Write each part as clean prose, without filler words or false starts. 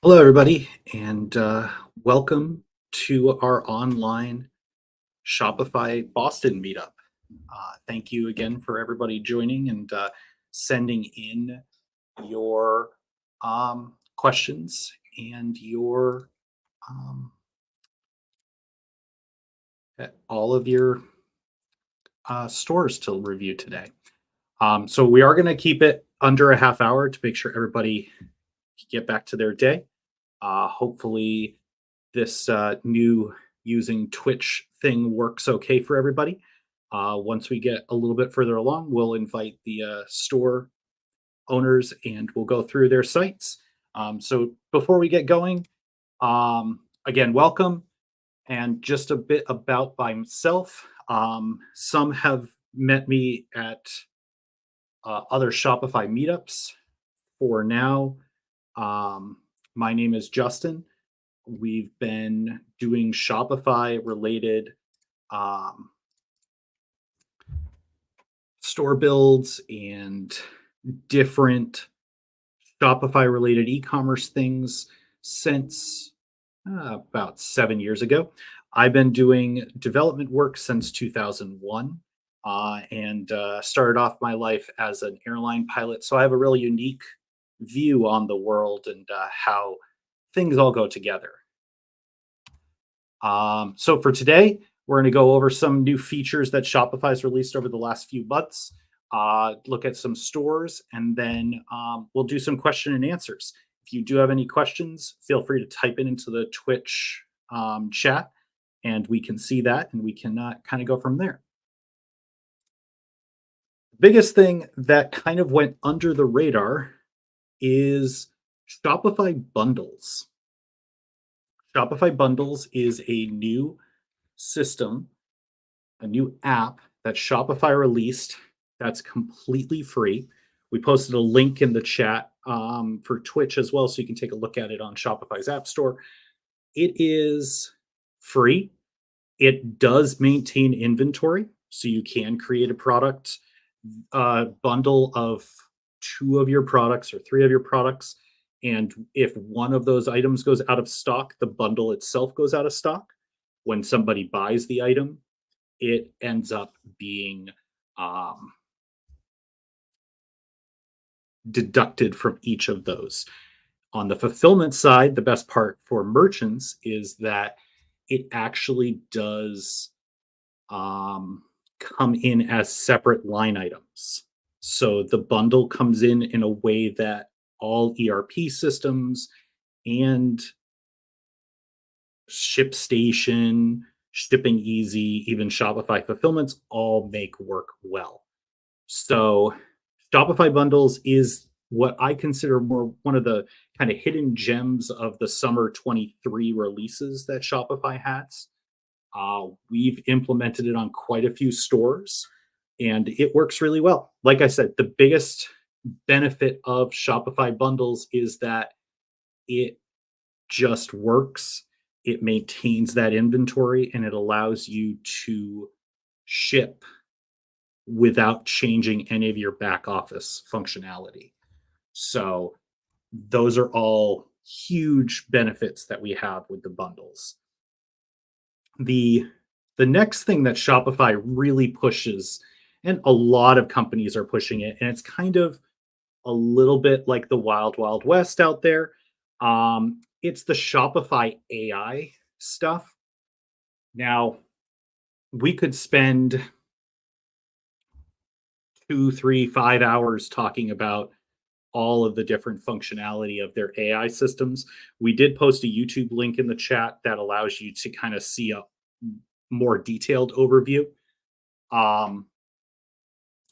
Hello, everybody, and welcome to our online Shopify Boston meetup. Thank you again for everybody joining and sending in your questions and your um, all of your stores to review today. So we are going to keep it under a half hour to make sure everybody can get back to their day. Hopefully, this new using Twitch thing works okay for everybody. Once we get a little bit further along, we'll invite the store owners and we'll go through their sites. So before we get going, again, welcome and just a bit about myself. Some have met me at other Shopify meetups. For now, um, my name is Justin. We've been doing Shopify related um, store builds and different Shopify related e-commerce things since about 7 years ago. I've been doing development work since 2001 and started off my life as an airline pilot. So I have a really unique view on the world and how things all go together. So for today, we're going to go over some new features that Shopify's released over the last few months, look at some stores, and then we'll do some question and answers. If you do have any questions, feel free to type it into the Twitch chat, and we can see that, and we can kind of go from there. The biggest thing that kind of went under the radar is Shopify Bundles. Shopify Bundles is a new system, a new app that Shopify released that's completely free. We posted a link in the chat for Twitch as well, so you can take a look at it on Shopify's App Store. It is free. It does maintain inventory, so you can create a product bundle of two of your products or three of your products. And if one of those items goes out of stock, the bundle itself goes out of stock. When somebody buys the item, it ends up being um, deducted from each of those. On the fulfillment side, the best part for merchants is that it actually does come in as separate line items. So the bundle comes in a way that all ERP systems and ShipStation, Shipping Easy, even Shopify fulfillments all make work well. So Shopify bundles is what I consider more one of the kind of hidden gems of the summer 23 releases that Shopify has. We've implemented it on quite a few stores and it works really well. Like I said, the biggest benefit of Shopify bundles is that it just works. It maintains that inventory and it allows you to ship without changing any of your back office functionality. So those are all huge benefits that we have with the bundles. The the next thing that Shopify really pushes, and a lot of companies are pushing it, and it's kind of a little bit like the wild wild west out there. It's the Shopify AI stuff. Now, we could spend 2, 3, 5 hours talking about all of the different functionality of their AI systems. We did post a YouTube link in the chat that allows you to kind of see a more detailed overview. Um,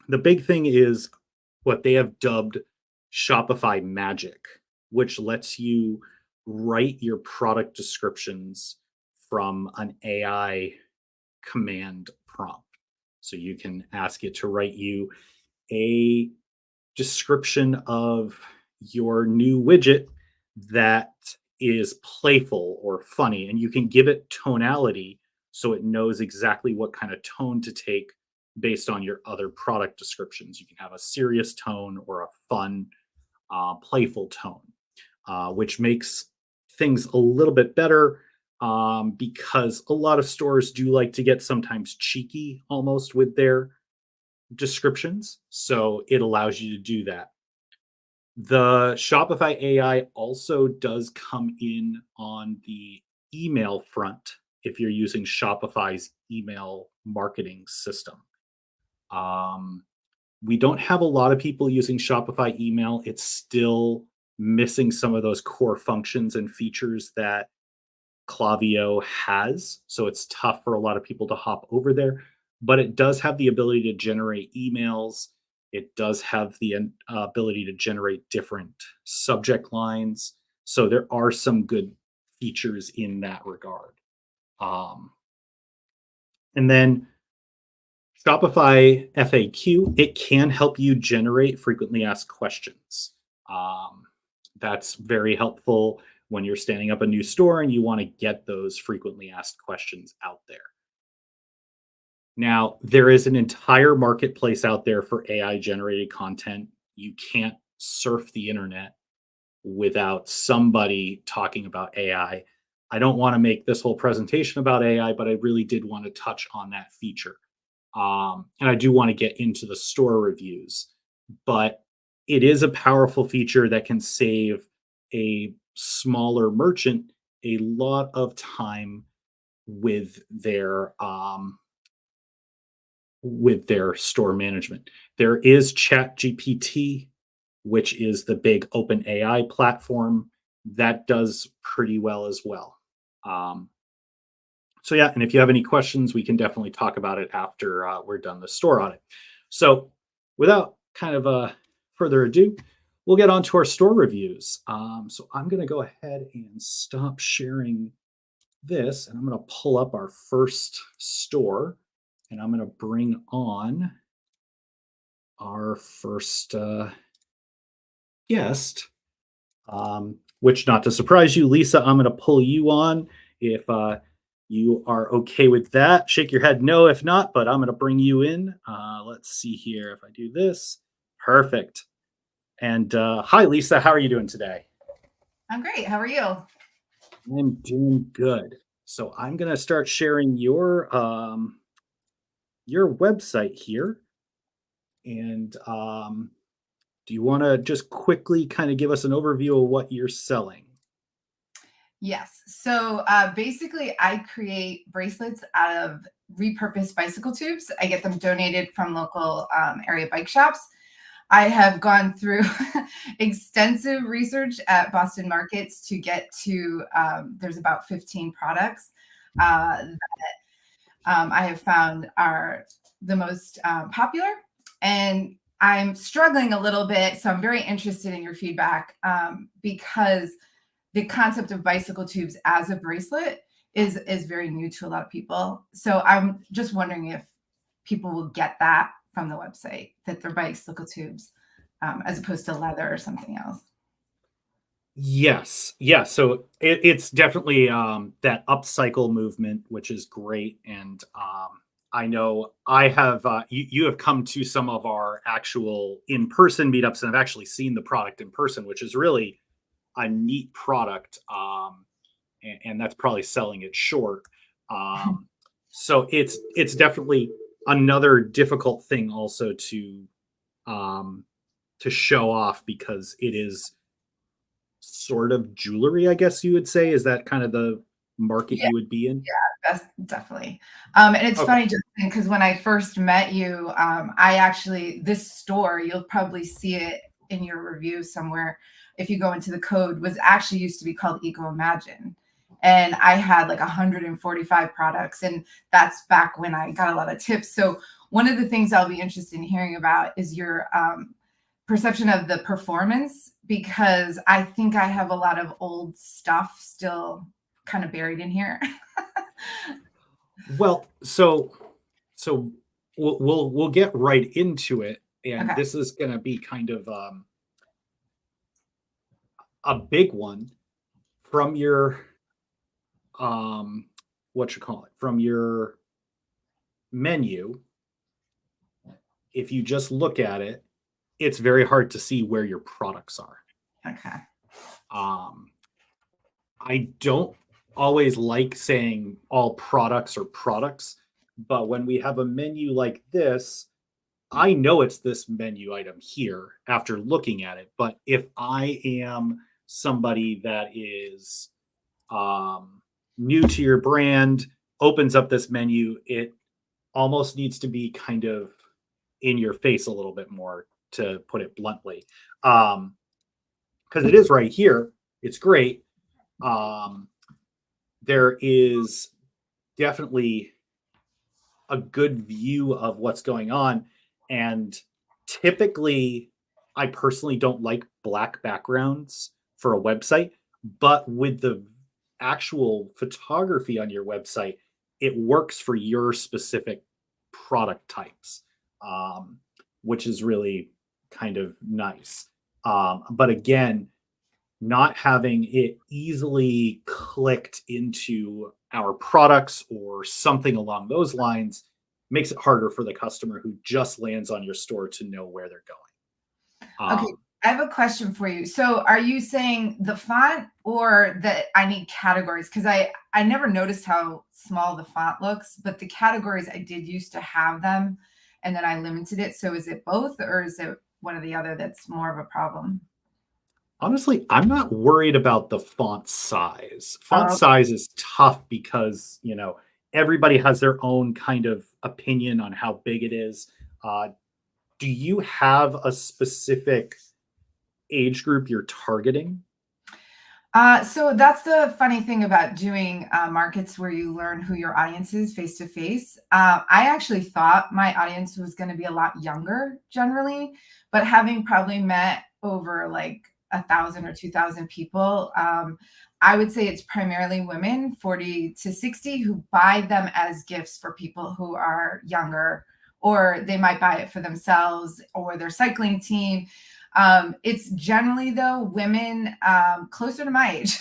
the big thing is what they have dubbed Shopify Magic, which lets you write your product descriptions from an AI command prompt. So you can ask it to write you a description of your new widget that is playful or funny, and you can give it tonality so it knows exactly what kind of tone to take based on your other product descriptions. You can have a serious tone or a fun, playful tone, which makes things a little bit better, because a lot of stores do like to get sometimes cheeky almost with their descriptions. So it allows you to do that. The Shopify AI also does come in on the email front if you're using Shopify's email marketing system. Um, we don't have a lot of people using Shopify email. It's still missing some of those core functions and features that Klaviyo has. So it's tough for a lot of people to hop over there, but it does have the ability to generate emails. It does have the ability to generate different subject lines. So there are some good features in that regard. Um, and then Shopify FAQ, it can help you generate frequently asked questions. Um, that's very helpful when you're standing up a new store and you want to get those frequently asked questions out there. Now, there is an entire marketplace out there for AI generated content. You can't surf the internet without somebody talking about AI. I don't want to make this whole presentation about AI, but I really did want to touch on that feature. And I do want to get into the store reviews, but it is a powerful feature that can save a smaller merchant a lot of time with their store management. There is Chat GPT, which is the big open AI platform that does pretty well as well. Um, so yeah, and if you have any questions, we can definitely talk about it after we're done the store audit. So without kind of further ado, we'll get on to our store reviews. So I'm going to go ahead and stop sharing this, and I'm going to pull up our first store, and I'm going to bring on our first guest, which, not to surprise you, Lisa, I'm going to pull you on if you are okay with that. Shake your head no if not, but I'm going to bring you in. Let's see here if I do this. Perfect. And hi, Lisa. How are you doing today? I'm great. How are you? I'm doing good. So I'm going to start sharing your website here. And do you want to just quickly kind of give us an overview of what you're selling? Yes. So basically, I create bracelets out of repurposed bicycle tubes. I get them donated from local area bike shops. I have gone through extensive research at Boston markets to get to, there's about 15 products that I have found are the most popular. And I'm struggling a little bit. So I'm very interested in your feedback because the concept of bicycle tubes as a bracelet is very new to a lot of people. So I'm just wondering if people will get that from the website, that they're bicycle tubes as opposed to leather or something else. Yes. Yeah. So it's definitely that upcycle movement, which is great. And I know you have come to some of our actual in person meetups and have actually seen the product in person, which is really a neat product. And that's probably selling it short. Um, so it's definitely another difficult thing also um, to show off because it is sort of jewelry, I guess you would say. Is that kind of the market Yeah, you would be in? that's definitely. And it's Okay. funny just because when I first met you, I actually, this store, you'll probably see it in your review somewhere. If you go into the code, was actually used to be called Eco Imagine. And I had like 145 products. And that's back when I got a lot of tips. So one of the things I'll be interested in hearing about is your perception of the performance, because I think I have a lot of old stuff still kind of buried in here. Well, so we'll get right into it, and Okay. this is going to be kind of a big one from your what you call it from your menu. If you just look at it, it's very hard to see where your products are. Okay. Um, I don't always like saying all products or products, but when we have a menu like this, I know it's this menu item here after looking at it. But if I am somebody that is um, new to your brand, opens up this menu, it almost needs to be kind of in your face a little bit more, to put it bluntly. Because it is right here. It's great. Um, there is definitely a good view of what's going on. And typically, I personally don't like black backgrounds for a website, but with the actual photography on your website, it works for your specific product types, um, which is really kind of nice. But again, not having it easily clicked into our products or something along those lines makes it harder for the customer who just lands on your store to know where they're going. Okay, I have a question for you. So are you saying the font or that I need categories? Because I never noticed how small the font looks, but the categories I did used to have them and then I limited it. So is it both or is it one or the other that's more of a problem? Honestly, I'm not worried about the font size. Font Oh, size is tough because, everybody has their own kind of opinion on how big it is. Do you have a specific age group you're targeting? so that's the funny thing about doing markets where you learn who your audience is face to face. I actually thought my audience was going to be a lot younger generally, but having probably met over like 1,000 or 2,000 people, I would say it's primarily women 40 to 60 who buy them as gifts for people who are younger, or they might buy it for themselves or their cycling team. It's generally though women closer to my age.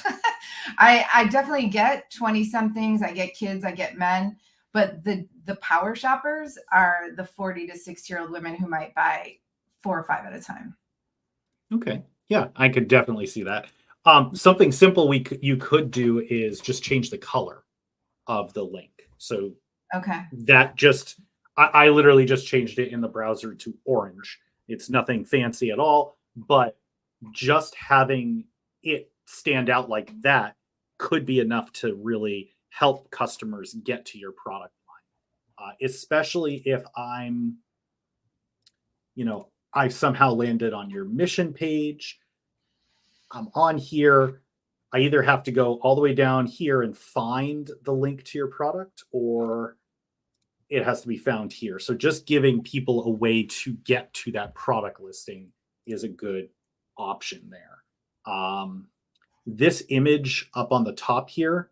I definitely get 20 somethings, I get kids, I get men, but the power shoppers are the 40 to 60-year-old women who might buy 4 or 5 at a time. Okay. Yeah, I could definitely see that. Something simple you could do is just change the color of the link. So Okay. that just I literally just changed it in the browser to orange. It's nothing fancy at all, but just having it stand out like that could be enough to really help customers get to your product line. Especially if I somehow landed on your mission page. I'm on here. I either have to go all the way down here and find the link to your product, or it has to be found here. So just giving people a way to get to that product listing is a good option there. This image up on the top here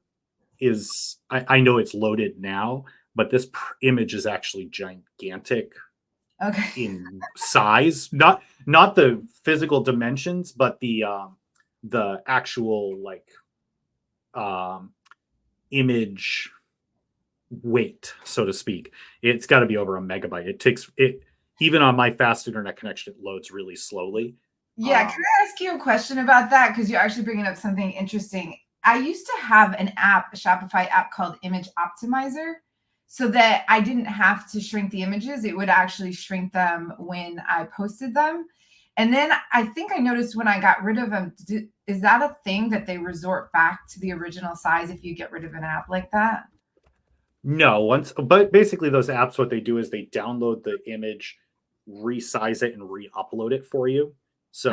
is, I know it's loaded now, but this image is actually gigantic Okay. in size, not the physical dimensions, but the actual like um image weight, so to speak. It's got to be over a megabyte. It takes it even on my fast internet connection, it loads really slowly. Yeah, can um I ask you a question about that? Because you're actually bringing up something interesting. I used to have an app, a Shopify app called Image Optimizer, so that I didn't have to shrink the images. It would actually shrink them when I posted them. And then I think I noticed when I got rid of them, is that a thing that they resort back to the original size if you get rid of an app like that? no, once but basically those apps, what they do is they download the image, resize it, and re-upload it for you. Oh, So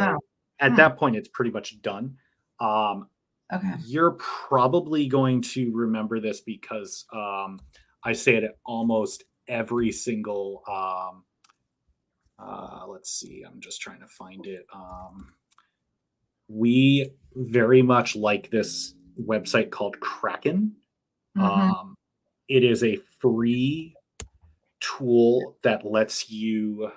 at hmm, that point it's pretty much done. um okay. You're probably going to remember this because I say it at almost every single. Let's see, I'm just trying to find it. We very much like this website called Kraken. Hmm. Um, it is a free tool that lets you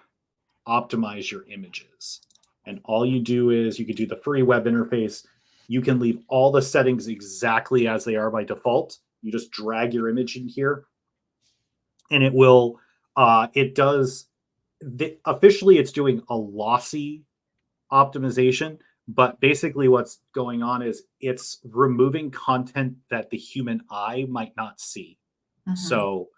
optimize your images. And all you do is you can do the free web interface. You can leave all the settings exactly as they are by default. You just drag your image in here, and it does, officially it's doing a lossy optimization, But basically, what's going on is it's removing content that the human eye might not see. Mhm. So,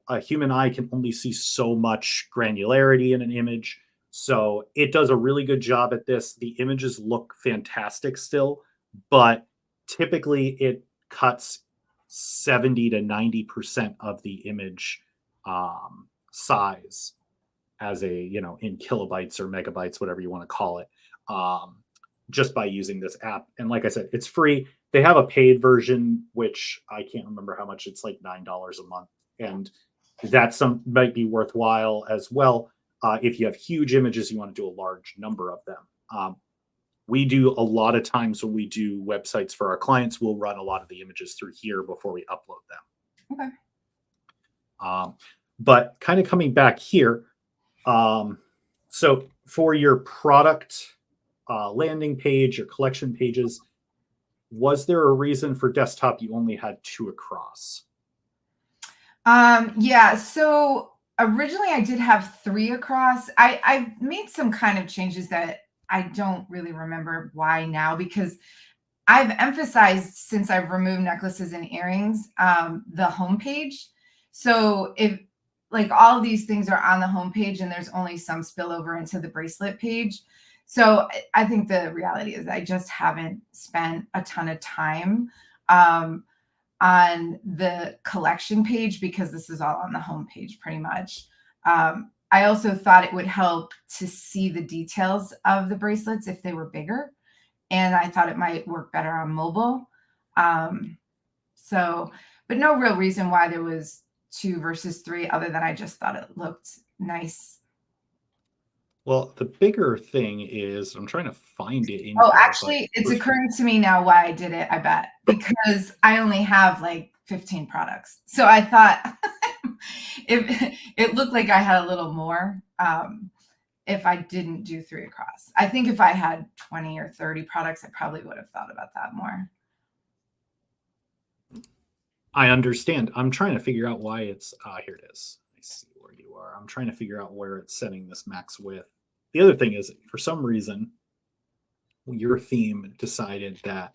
a human eye can only see so much granularity in an image. So, it does a really good job at this. The images look fantastic still, but typically it cuts 70 to 90% of the image size as a, in kilobytes or megabytes, whatever you want to call it, um, just by using this app. And like I said, it's free. They have a paid version, which I can't remember how much. It's like $9 a month, and that some might be worthwhile as well. If you have huge images, you want to do a large number of them. We do a lot of times when we do websites for our clients, we'll run a lot of the images through here before we upload them. Okay. But kind of coming back here, so for your product landing page or collection pages, was there a reason for desktop you only had 2 across? Yeah. So originally I did have 3 across. I made some kind of changes that I don't really remember why now, because I've emphasized, since I've removed necklaces and earrings, the homepage. So if, like, all of these things are on the homepage and there's only some spillover into the bracelet page. So I think the reality is I just haven't spent a ton of time um, on the collection page, because this is all on the homepage pretty much. I also thought it would help to see the details of the bracelets if they were bigger, and I thought it might work better on mobile. Um, so, but no real reason why there was 2 versus 3, other than I just thought it looked nice. Well, the bigger thing is I'm trying to find it in Oh, here, but actually, it's occurring to me now why I did it, I bet. Because I only have like 15 products. So I thought it looked like I had a little more if I didn't do 3 across. I think if I had 20 or 30 products, I probably would have thought about that more. I understand. I'm trying to figure out why it's here it is. I see where you are. I'm trying to figure out where it's setting this max width. The other thing is, for some reason, your theme decided that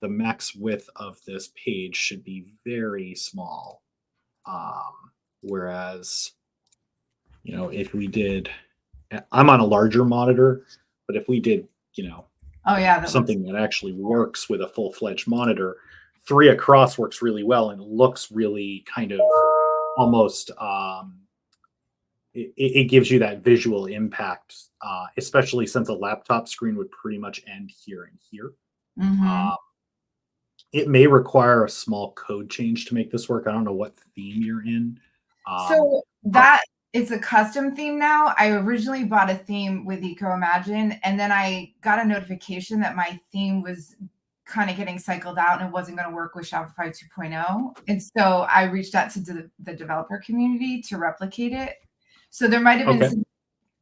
the max width of this page should be very small. Whereas, if we did, I'm on a larger monitor, but if we did, Oh yeah, that looks. something that actually works with a full-fledged monitor, 3 across works really well and looks really kind of almost it gives you that visual impact, especially since a laptop screen would pretty much end here and here. Mhm. uh, it may require a small code change to make this work. I don't know what theme you're in, So but that is a custom theme now. I originally bought a theme with EcoImagine, and then I got a notification that my theme was kind of getting cycled out and it wasn't going to work with Shopify 2.0. And so I reached out to the developer community to replicate it. So there might have been okay.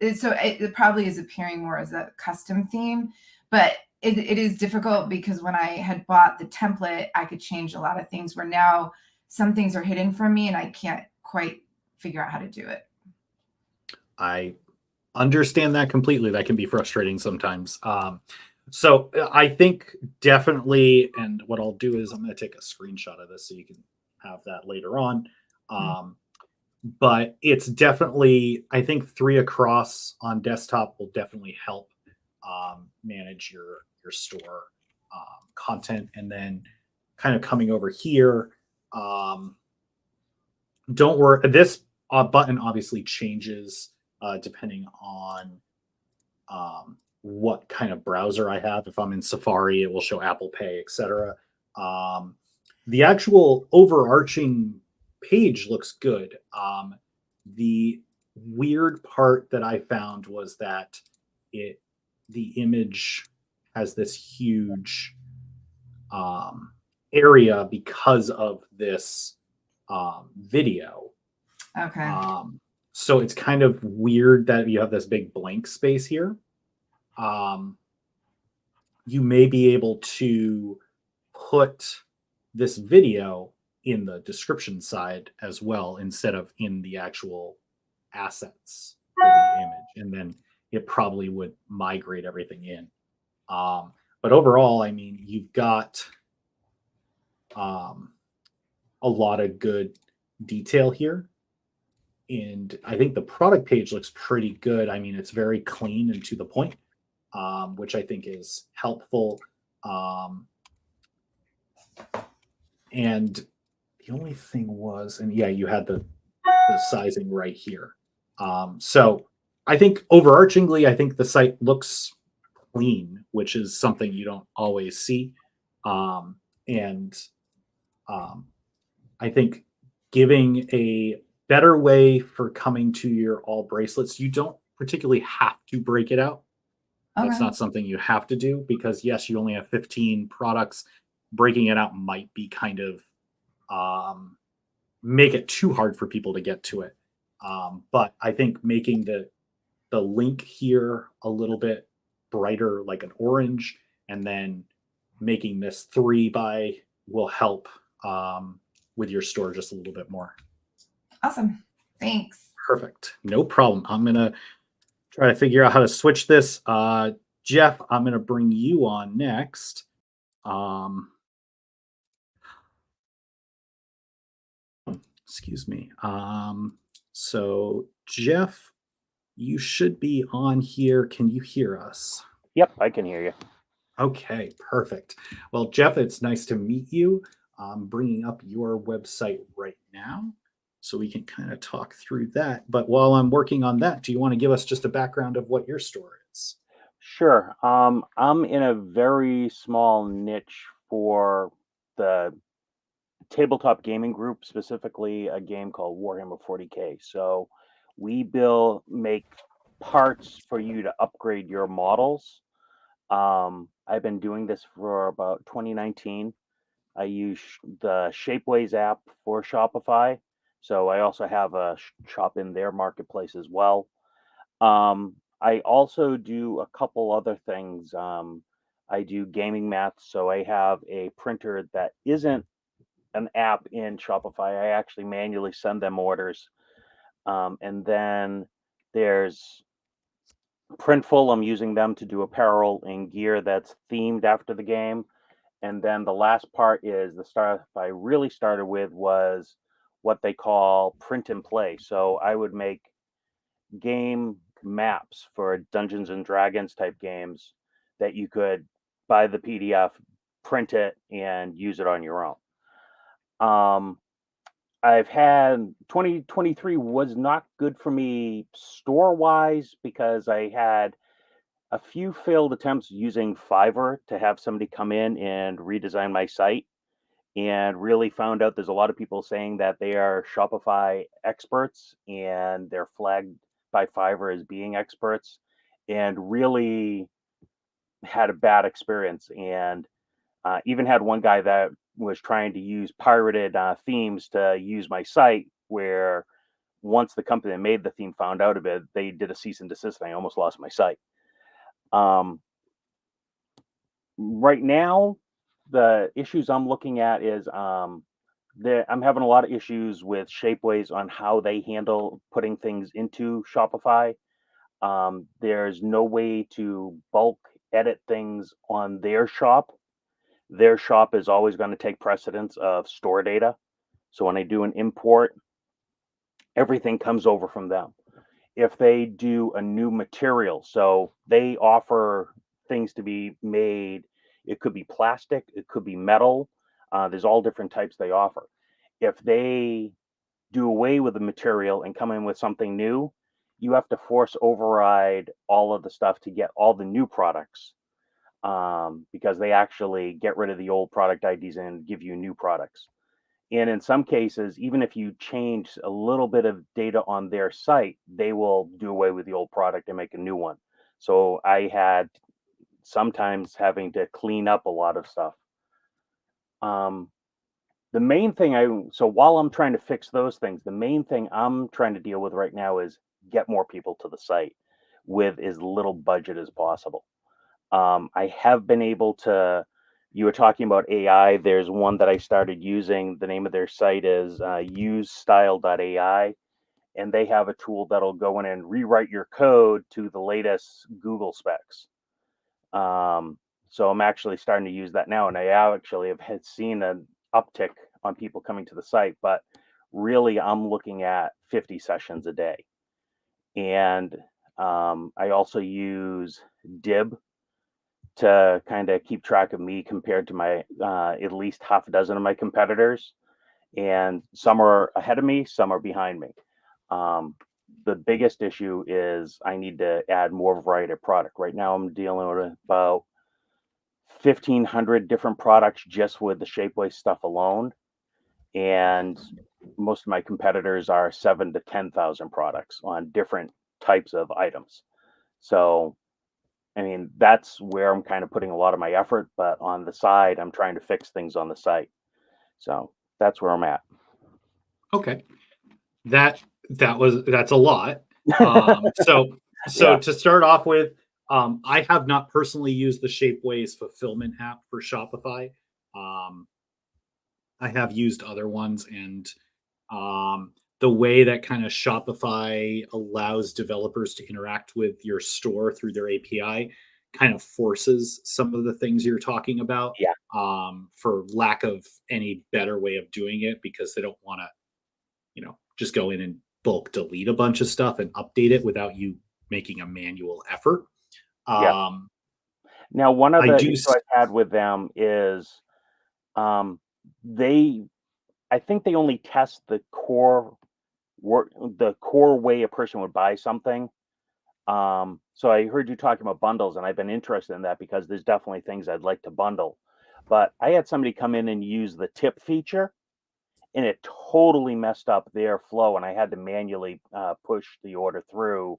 some, so it probably is appearing more as a custom theme, but it is difficult because when I had bought the template, I could change a lot of things, where now some things are hidden from me and I can't quite figure out how to do it. I understand that completely. That can be frustrating sometimes. So I think definitely, and what I'll do is I'm going to take a screenshot of this so you can have that later on. Mm. Um, but it's definitely, I think 3 across on desktop will definitely help manage your store content. And then kind of coming over here, um, don't worry. This button obviously changes depending on what kind of browser I have. If I'm in Safari, it will show Apple Pay, etc. Um, the actual overarching page looks good. The weird part that I found was that it the image has this huge um, area because of this video. Okay. So it's kind of weird that you have this big blank space here. Um, you may be able to put this video in the description side as well instead of in the actual assets for the image, and then it probably would migrate everything in. But overall, I mean, you've got um, a lot of good detail here. And I think the product page looks pretty good. I mean, it's very clean and to the point, which I think is helpful. Um, and the only thing was, and yeah, you had the sizing right here. So I think overarchingly, I think the site looks clean, which is something you don't always see. And um, I think giving a better way for coming to your all bracelets, you don't particularly have to break it out. That's Okay. not something you have to do because, yes, you only have 15 products. Breaking it out might be kind of make it too hard for people to get to it. But I think making the link here a little bit brighter, like an orange, and then making this 3 by will help with your store just a little bit more. Awesome. Thanks. Perfect. No problem. I'm going to try to figure out how to switch this. Jeff, I'm going to bring you on next. Excuse me. So, Jeff, you should be on here. Can you hear us? Yep, I can hear you. Okay, perfect. Well, Jeff, it's nice to meet you. I'm bringing up your website right now so we can kind of talk through that. But while I'm working on that, do you want to give us just a background of what your store is? Sure. I'm in a very small niche for the tabletop gaming group, specifically a game called Warhammer 40K. So we make parts for you to upgrade your models. I've been doing this for about 2019. I use the Shapeways app for Shopify. So I also have a shop in their marketplace as well. I also do a couple other things. I do gaming math, so I have a printer that isn't an app in Shopify. I actually manually send them orders. And then there's Printful. I'm using them to do apparel and gear that's themed after the game. And then the last part is the stuff I really started with was what they call print and play. So I would make game maps for Dungeons and Dragons type games that you could buy the PDF, print it, and use it on your own. I've had 2023 was not good for me store wise because I had a few failed attempts using Fiverr to have somebody come in and redesign my site, and really found out there's a lot of people saying that they are Shopify experts and they're flagged by Fiverr as being experts, and really had a bad experience. And even had one guy that was trying to use pirated themes to use my site, where once the company that made the theme found out of it, they did a cease and desist, and I almost lost my site. Right now, the issues I'm looking at is I'm having a lot of issues with Shapeways on how they handle putting things into Shopify. There's no way to bulk edit things on their shop. Their shop is always going to take precedence of store data. So when I do an import, everything comes over from them. If they do a new material, so they offer things to be made, it could be plastic, it could be metal. There's all different types they offer. If they do away with the material and come in with something new, you have to force override all of the stuff to get all the new products, because they actually get rid of the old product IDs and give you new products. And in some cases, even if you change a little bit of data on their site, they will do away with the old product and make a new one. So I had sometimes having to clean up a lot of stuff. The main thing so while I'm trying to fix those things, the main thing I'm trying to deal with right now is get more people to the site with as little budget as possible. I have been able to, you were talking about AI. There's one that I started using. The name of their site is usestyle.ai. And they have a tool that'll go in and rewrite your code to the latest Google specs. So I'm actually starting to use that now, and I actually have had seen an uptick on people coming to the site. But really, I'm looking at 50 sessions a day, and I also use Dib to kind of keep track of me compared to my at least half a dozen of my competitors. And some are ahead of me, some are behind me. Um, the biggest issue is I need to add more variety of product. Right now, I'm dealing with about 1,500 different products just with the Shapeways stuff alone, and most of my competitors are 7 to 10,000 products on different types of items. So I mean, that's where I'm kind of putting a lot of my effort, but on the side, I'm trying to fix things on the site. So that's where I'm at. Okay. That's a lot. So Yeah. to start off with, I have not personally used the Shapeways fulfillment app for Shopify. Um, I have used other ones, and the way that kind of Shopify allows developers to interact with your store through their API kind of forces some of the things you're talking about, Yeah. for lack of any better way of doing it, because they don't want to, just go in and bulk delete a bunch of stuff and update it without you making a manual effort. Yeah. Um, Now, one of I the do. issue I've had with them is um, they, I think they only test the core work, the core way a person would buy something. So I heard you talking about bundles, and I've been interested in that because there's definitely things I'd like to bundle. But I had somebody come in and use the tip feature, and it totally messed up their flow, and I had to manually push the order through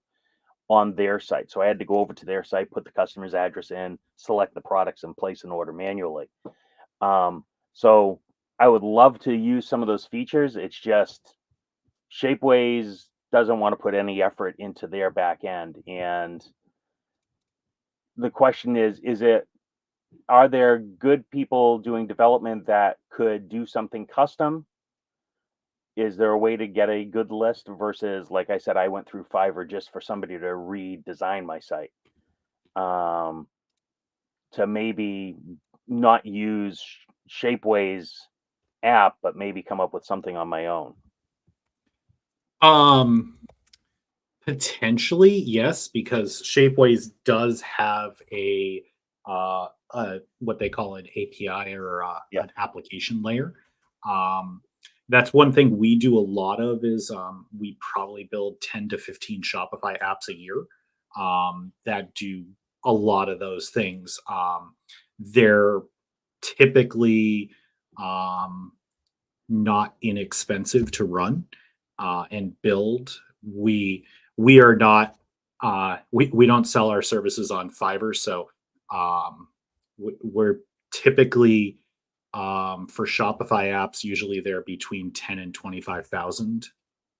on their site. So I had to go over to their site, put the customer's address in, select the products, and place an order manually. So I would love to use some of those features. It's just Shapeways doesn't want to put any effort into their back end. And the question is it, are there good people doing development that could do something custom? Is there a way to get a good list versus, like I said, I went through Fiverr just for somebody to redesign my site, um, to maybe not use Shapeways app, but maybe come up with something on my own. Um, Potentially, yes, because Shapeways does have a what they call an API, or Yeah. an application layer. Um, that's one thing we do a lot of, is we probably build 10 to 15 Shopify apps a year, that do a lot of those things. They're typically um, not inexpensive to run and build. We are not, we don't sell our services on Fiverr, so we're typically, for Shopify apps, usually they're between 10 and 25,000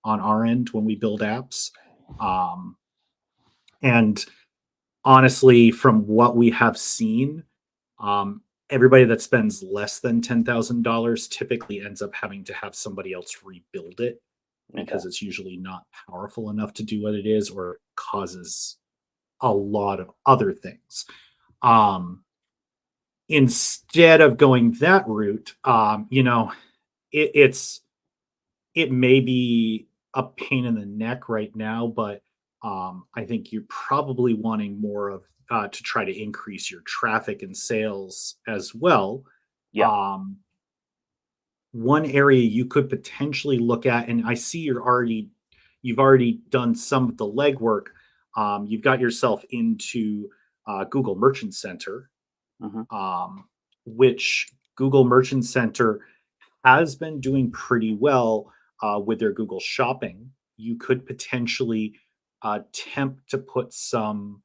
on our end when we build apps. Um, and honestly, from what we have seen, um, everybody that spends less than $10,000 typically ends up having to have somebody else rebuild it, Okay. because it's usually not powerful enough to do what it is, or causes a lot of other things. Um, Instead of going that route, it's it may be a pain in the neck right now, but I think you're probably wanting more of, to try to increase your traffic and sales as well. Yeah. Um, One area you could potentially look at, and I see you've already done some of the legwork. You've got yourself into Google Merchant Center, Hmm. um, which Google Merchant Center has been doing pretty well with their Google Shopping. You could potentially attempt to put some,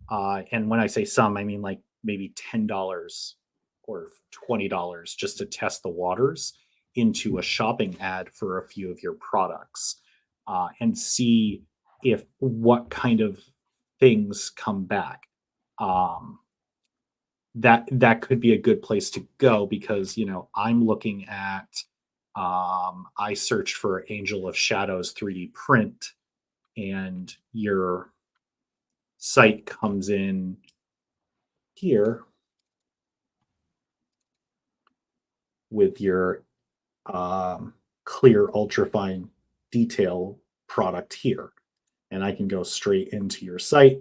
and when I say some, I mean like maybe $10 or $20, just to test the waters, into a shopping ad for a few of your products, and see if what kind of things come back. Um, that could be a good place to go, because I'm looking at, I searched for Angel of Shadows 3D print, and your site comes in here with your clear ultrafine detail product here. And I can go straight into your site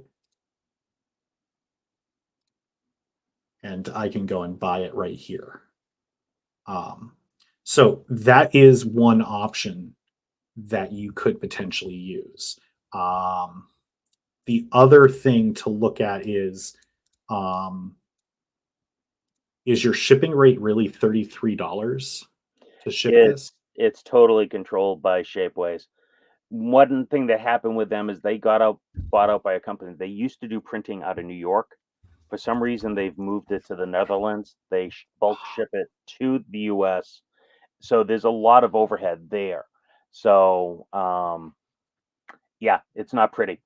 and I can go and buy it right here. So that is one option that you could potentially use. The other thing to look at is your shipping rate really $33 to ship this? It's totally controlled by Shapeways. One thing that happened with them is they bought out by a company. They used to do printing out of New York. For some reason, they've moved it to the Netherlands. They bulk ship it to the US. So there's a lot of overhead there. So yeah, it's not pretty.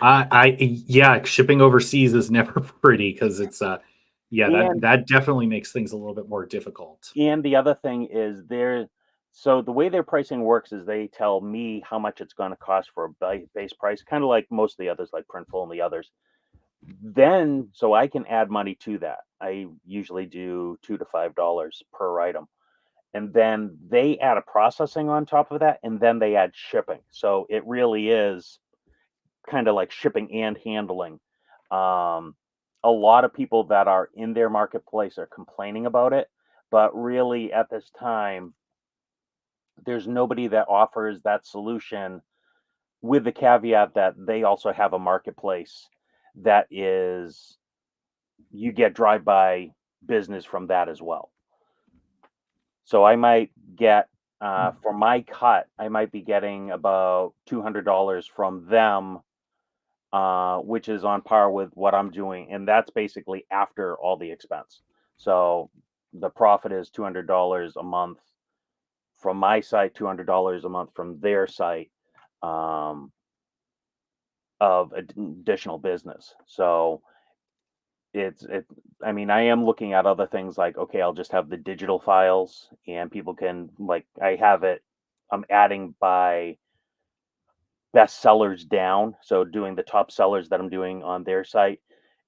Yeah, shipping overseas is never pretty because it's yeah, And that definitely makes things a little bit more difficult. and the other thing is so the way their pricing works is they tell me how much it's going to cost for a base price, kind of like most of the others, like Printful and the others. Then, so I can add money to that. I usually do $2 to $5 per item. And then they add a processing on top of that, and then they add shipping. So it really is kind of like shipping and handling. Um, a lot of people that are in their marketplace are complaining about it, but really at this time, there's nobody that offers that solution with the caveat that they also have a marketplace that is you get drive-by business from that as well. So I might get for my cut, I might be getting about $200 from them, which is on par with what I'm doing, and that's basically after all the expense. So the profit is $200 a month from my site, $200 a month from their site, um, of additional business. So it I mean, I am looking at other things like, okay, I'll just have the digital files and people can like I have it I'm adding by best sellers down. So doing the top sellers that I'm doing on their site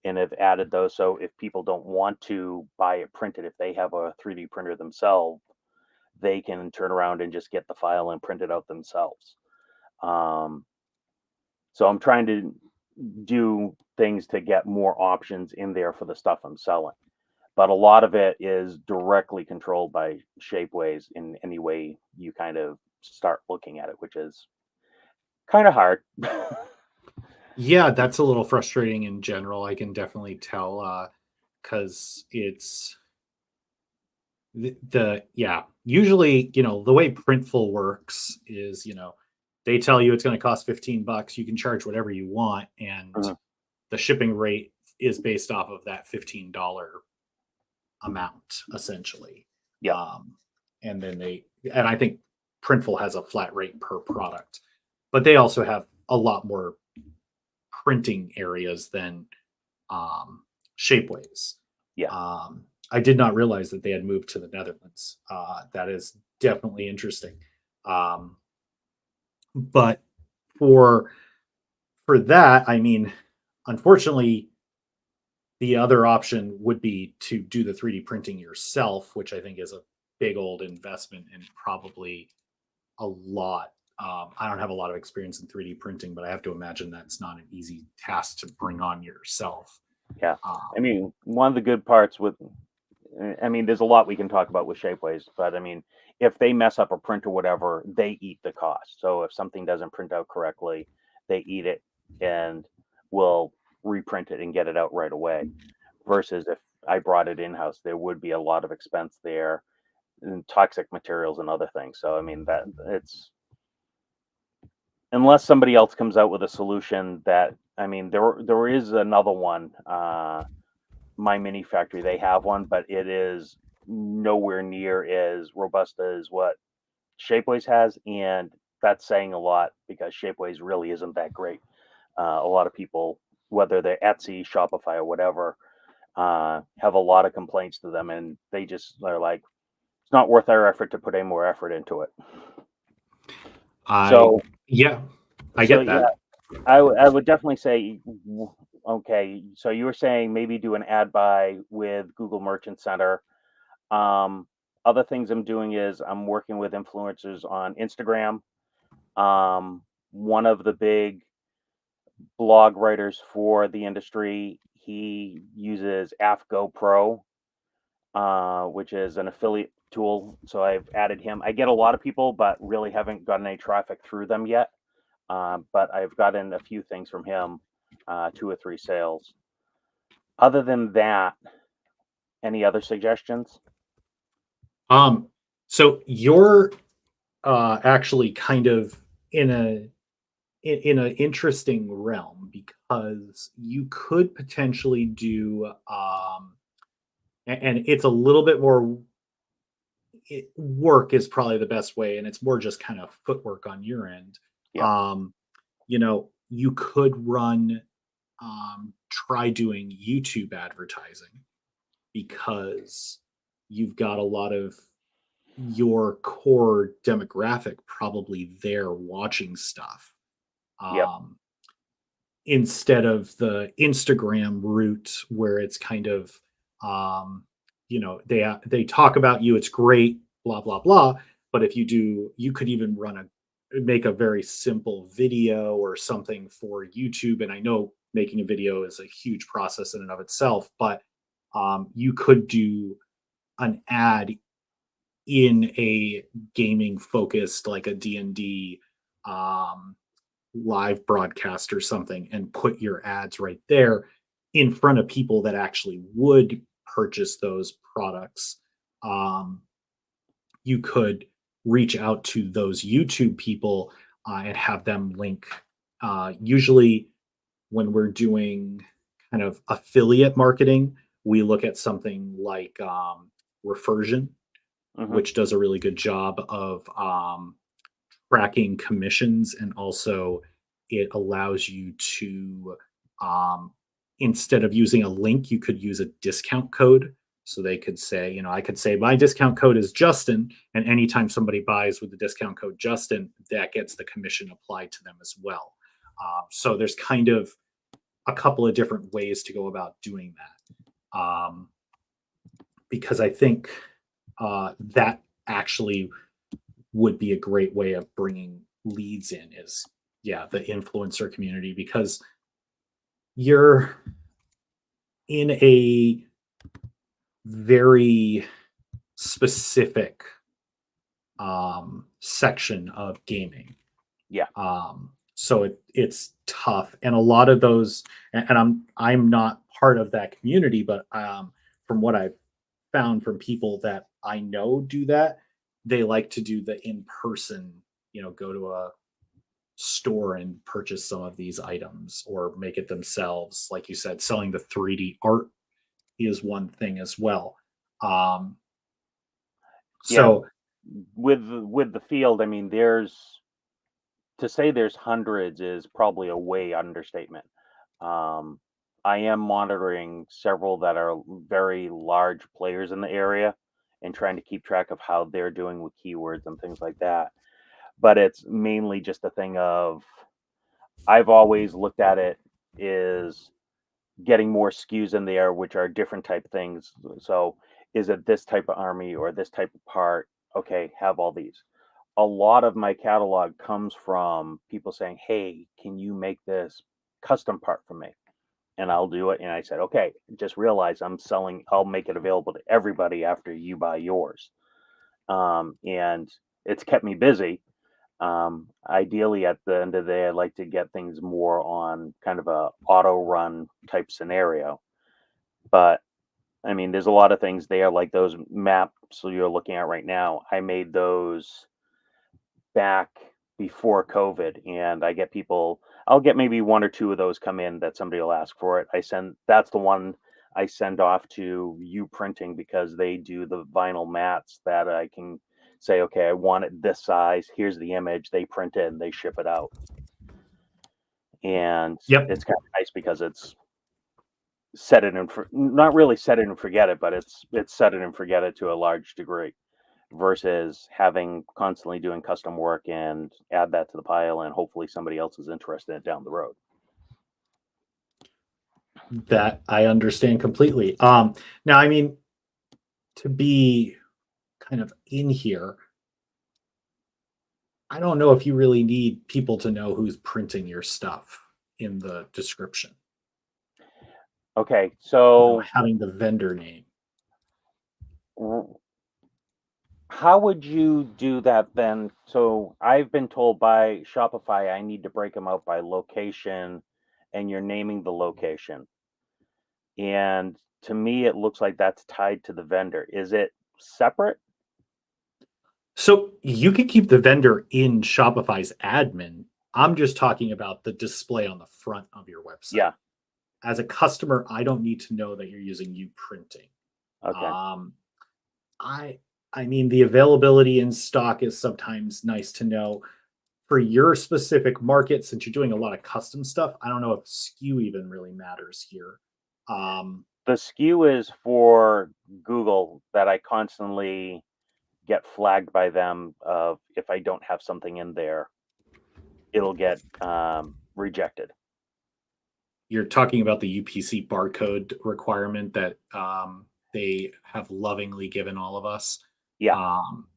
and have added those. So if people don't want to buy it printed, if they have a 3D printer themselves, they can turn around and just get the file and print it out themselves. Um, so I'm trying to do things to get more options in there for the stuff I'm selling. But a lot of it is directly controlled by Shapeways in any way you kind of start looking at it, which is kind of hard. Yeah, that's a little frustrating in general. I can definitely tell because it's yeah. Usually, the way Printful works is, they tell you it's going to cost $15. You can charge whatever you want, and Mhm. the shipping rate is based off of that $15 amount, essentially. Yeah. And then and I think Printful has a flat rate per product, but they also have a lot more printing areas than Shapeways. Yeah. I did not realize that they had moved to the Netherlands. That is definitely interesting. But for that, I mean, unfortunately, the other option would be to do the 3D printing yourself, which I think is a big old investment and probably a lot. I don't have a lot of experience in 3D printing, but I have to imagine that's not an easy task to bring on yourself. Yeah. I mean, one of the good parts I mean, there's a lot we can talk about with Shapeways, but I mean, if they mess up a print or whatever, they eat the cost. So if something doesn't print out correctly, they eat it and will reprint it and get it out right away. Versus if I brought it in house, there would be a lot of expense there and toxic materials and other things. So I mean, that it's unless somebody else comes out with a solution that I mean, there is another one. My Mini Factory, they have one, but it is nowhere near as robust as what Shapeways has, and that's saying a lot because Shapeways really isn't that great. A lot of people, whether they're Etsy, Shopify, or whatever, have a lot of complaints to them, and they're like, it's not worth our effort to put any more effort into it. I So, Yeah, I so get yeah, that. I would definitely say okay, so you were saying maybe do an ad buy with Google Merchant Center. Um, Other things I'm doing is I'm working with influencers on Instagram. One of the big blog writers for the industry, he uses AFGO Pro, which is an affiliate tool. So I've added him. I get a lot of people, but really haven't gotten any traffic through them yet. But I've gotten a few things from him, 2 or 3 sales. Other than that, any other suggestions? So you're actually kind of in a in an interesting realm because you could potentially do and it's a little bit more work is probably the best way, and it's more just kind of footwork on your end. Yep. You could run try doing YouTube advertising because you've got a lot of your core demographic probably there watching stuff. Yep. Instead of the Instagram route where it's kind of they talk about you, it's great, blah blah blah. But if you do, you could even make a very simple video or something for YouTube. And I know making a video is a huge process in and of itself, but you could do an ad in a gaming focused like a D&D um, live broadcast or something and put your ads right there in front of people that actually would purchase those products. You could reach out to those YouTube people and have them link. Usually, when we're doing kind of affiliate marketing, we look at something like Refersion, Hmm. which does a really good job of tracking commissions, and also it allows you to um, instead of using a link, you could use a discount code. So they could say, I could say my discount code is Justin, and anytime somebody buys with the discount code Justin, that gets the commission applied to them as well. So there's kind of a couple of different ways to go about doing that, because I think that actually would be a great way of bringing leads in is the influencer community, because you're in a very specific section of gaming. Yeah. So it's tough, and a lot of those, and I'm not part of that community, but from what I've found from people that I know do that, they like to do the in person, go to a store and purchase some of these items or make it themselves. Like you said, selling the 3D art is one thing as well. Um, Yeah. so With the field, I mean, there's hundreds is probably a way understatement. Um, I am monitoring several that are very large players in the area and trying to keep track of how they're doing with keywords and things like that. But it's mainly just a thing of I've always looked at it is getting more SKUs in there, which are different type things. So is it this type of army or this type of part? Okay, have all these. A lot of my catalog comes from people saying, "Hey, can you make this custom part for me?" And I'll do it. And I said, "Okay, just realize I'll make it available to everybody after you buy yours." And it's kept me busy. Ideally, at the end of the day, I'd like to get things more on kind of a auto run type scenario. But I mean, there's a lot of things there, like those maps you're looking at right now. I made those back before COVID, and I'll get maybe 1 or 2 of those come in that somebody will ask for it. That's the one I send off to U Printing because they do the vinyl mats that I can say, okay, I want it this size. Here's the image. They print it and they ship it out. And yep. it's kind of nice because it's set it and not really set it and forget it, but it's set it and forget it to a large degree versus having constantly doing custom work and add that to the pile and hopefully somebody else is interested in it down the road. That I understand completely. Now, I mean, to be kind of in here, I don't know if you really need people to know who's printing your stuff in the description. Okay, You know, so having the vendor name. w- how would you do that then? So I've been told by Shopify I need to break them out by location, and you're naming the location. And to me, it looks like that's tied to the vendor. Is it separate? So you can keep the vendor in Shopify's admin. I'm just talking about the display on the front of your website. Yeah. As a customer, I don't need to know that you're using you printing. Okay. Um, I I mean the availability in stock is sometimes nice to know for your specific market since you're doing a lot of custom stuff. I don't know if SKU even really matters here. Um, The SKU is for Google that I constantly get flagged by them of if I don't have something in there, it'll get rejected. you're talking about the UPC barcode requirement that they have lovingly given all of us. Yeah. Um,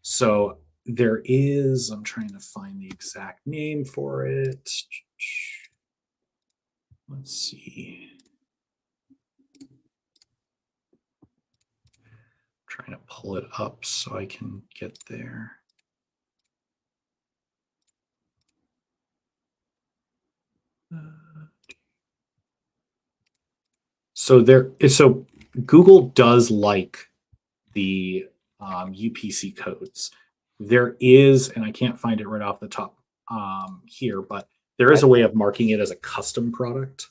so there is, I'm trying to find the exact name for it. Let's see. Trying to pull it up so I can get there. So Google does like the UPC codes. There is, and I can't find it right off the top here, but there is a That's way of marking it as a custom product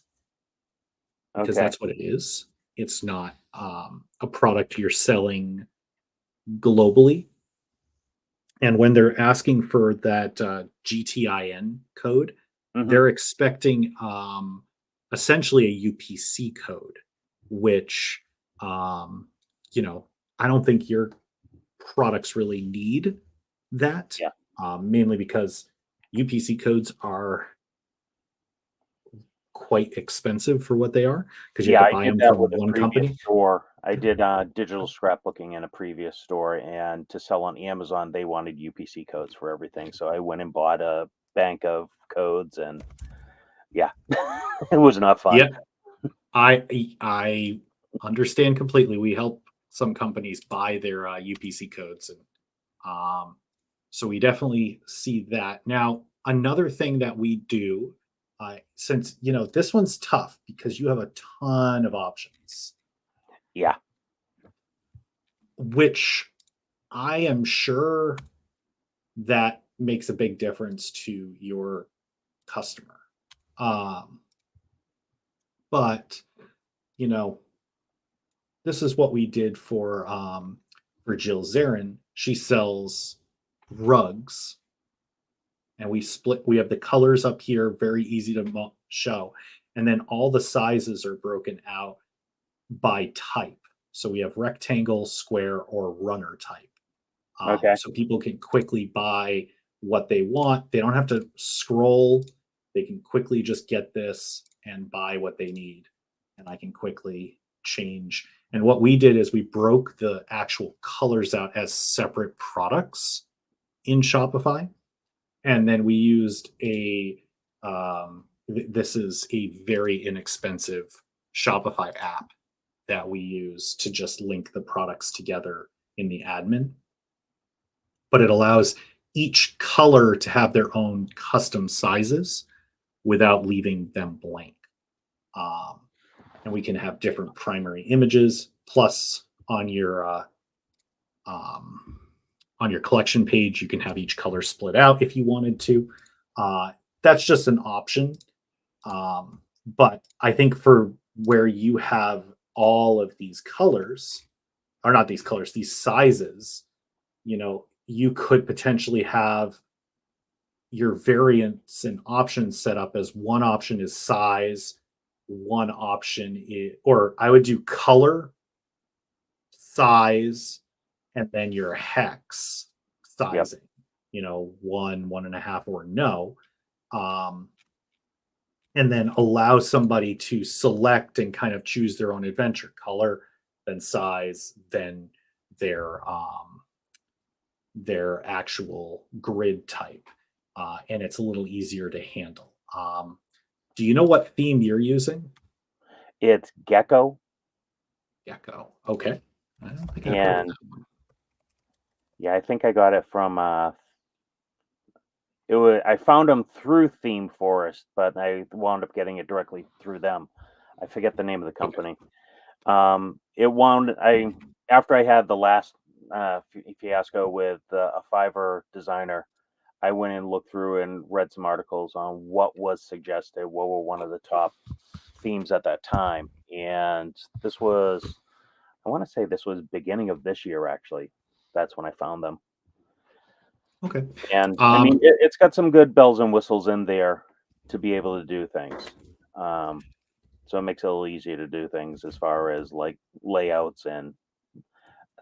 because okay. that's what it is. It's not a product you're selling globally. And when they're asking for that GTIN code, Hmm. they're expecting essentially a UPC code, which, um, you know, I don't think your products really need that, Yeah. mainly because UPC codes are quite expensive for what they are because you have Yeah, to I buy did them that from with a one previous company. store. I did digital scrapbooking in a previous store, and to sell on Amazon, they wanted UPC codes for everything. So I went and bought a bank of codes, and yeah, it was not fun. Yeah, I understand completely. We help some companies buy their UPC codes, and um, so we definitely see that. Now, another thing that we do, since this one's tough because you have a ton of options, Yeah. which I am sure that makes a big difference to your customer. Um, but you know, this is what we did for Jill Zarin. She sells rugs, and we have the colors up here, very easy to show, and then all the sizes are broken out by type. So we have rectangle, square, or runner type. Okay. So people can quickly buy what they want. They don't have to scroll. They can quickly just get this and buy what they need. And I can quickly change. And what we did is we broke the actual colors out as separate products in Shopify. And then we used this is a very inexpensive Shopify app that we use to just link the products together in the admin, but it allows each color to have their own custom sizes without leaving them blank. Um, and we can have different primary images. Plus, um, on your collection page, you can have each color split out if you wanted to. Uh, that's just an option. But I think for where you have all of these colors, or not these colors, these sizes, you could potentially have your variants and options set up as one option is size, one option is, or I would do color, size, and then your hex Yep. sizing, one, 1.5, or no. Um, and then allow somebody to select and kind of choose their own adventure color, then size, then their actual grid type, and it's a little easier to handle. Do you know what theme you're using? It's Gecko, Gecko. Okay. I don't think I've heard of and that one. yeah, I think I got it from it was I found them through Theme Forest, but I wound up getting it directly through them. I forget the name of the Okay. company. It wound I After I had the last fiasco with a Fiverr designer, I went and looked through and read some articles on what was suggested, what were one of the top themes at that time, and this was I want to say this was beginning of this year actually. That's when I found them. Okay. And I mean, Um, it's got some good bells and whistles in there to be able to do things. Um, so it makes it a little easier to do things as far as like layouts, and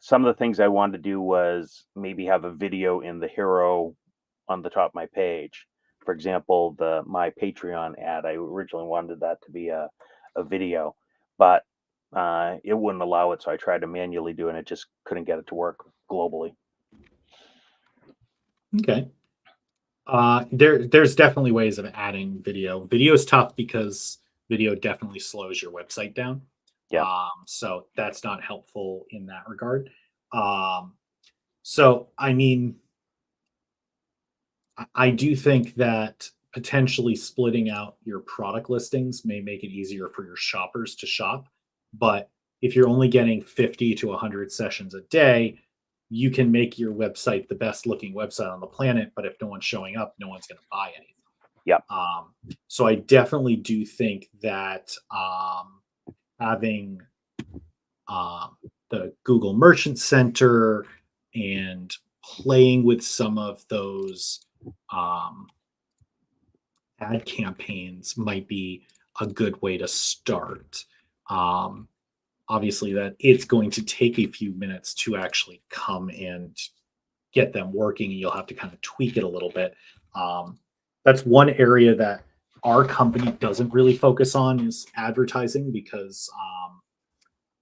some of the things I wanted to do was maybe have a video in the hero on the top of my page. For example, the my Patreon ad, I originally wanted that to be a video, but it wouldn't allow it, so I tried to manually do it, and it just couldn't get it to work globally. okay. There's definitely ways of adding video. Video is tough because video definitely slows your website down. Yeah, So that's not helpful in that regard. Um, so I mean, I do think that potentially splitting out your product listings may make it easier for your shoppers to shop. But if you're only getting 50 to 100 sessions a day, you can make your website the best looking website on the planet. But if no one's showing up, no one's going to buy anything. yeah, So I definitely do think that having um, the Google Merchant Center and playing with some of those um, ad campaigns might be a good way to start. Um, Obviously, that it's going to take a few minutes to actually come and get them working, and you'll have to kind of tweak it a little bit. Um, that's one area that our company doesn't really focus on is advertising because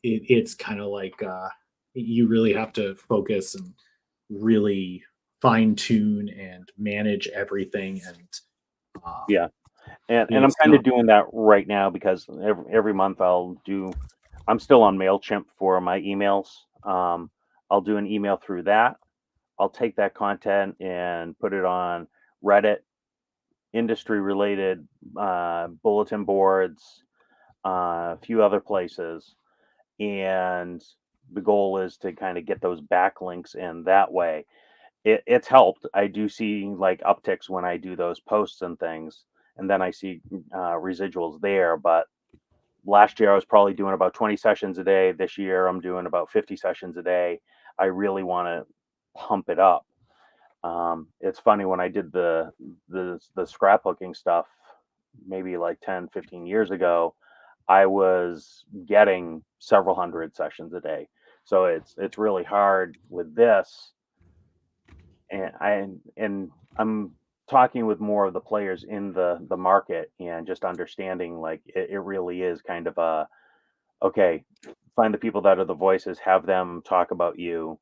it's kind of like you really have to focus and really fine tune and manage everything, and um, yeah. And I'm it's kind of not. doing that right now because every month I'm still on MailChimp for my emails. I'll do an email through that. I'll take that content and put it on Reddit, industry related bulletin boards, a few other places. And the goal is to kind of get those backlinks in that way. It's helped. I do see like upticks when I do those posts and things, and then I see residuals there. But last year I was probably doing about 20 sessions a day. This year I'm doing about 50 sessions a day. I really want to pump it up. It's funny when I did the scrapbooking stuff, maybe like 10, 15 years ago, I was getting several hundred sessions a day. So it's really hard with this, and I'm talking with more of the players in the market and just understanding like it really is kind of a okay, find the people that are the voices, have them talk about you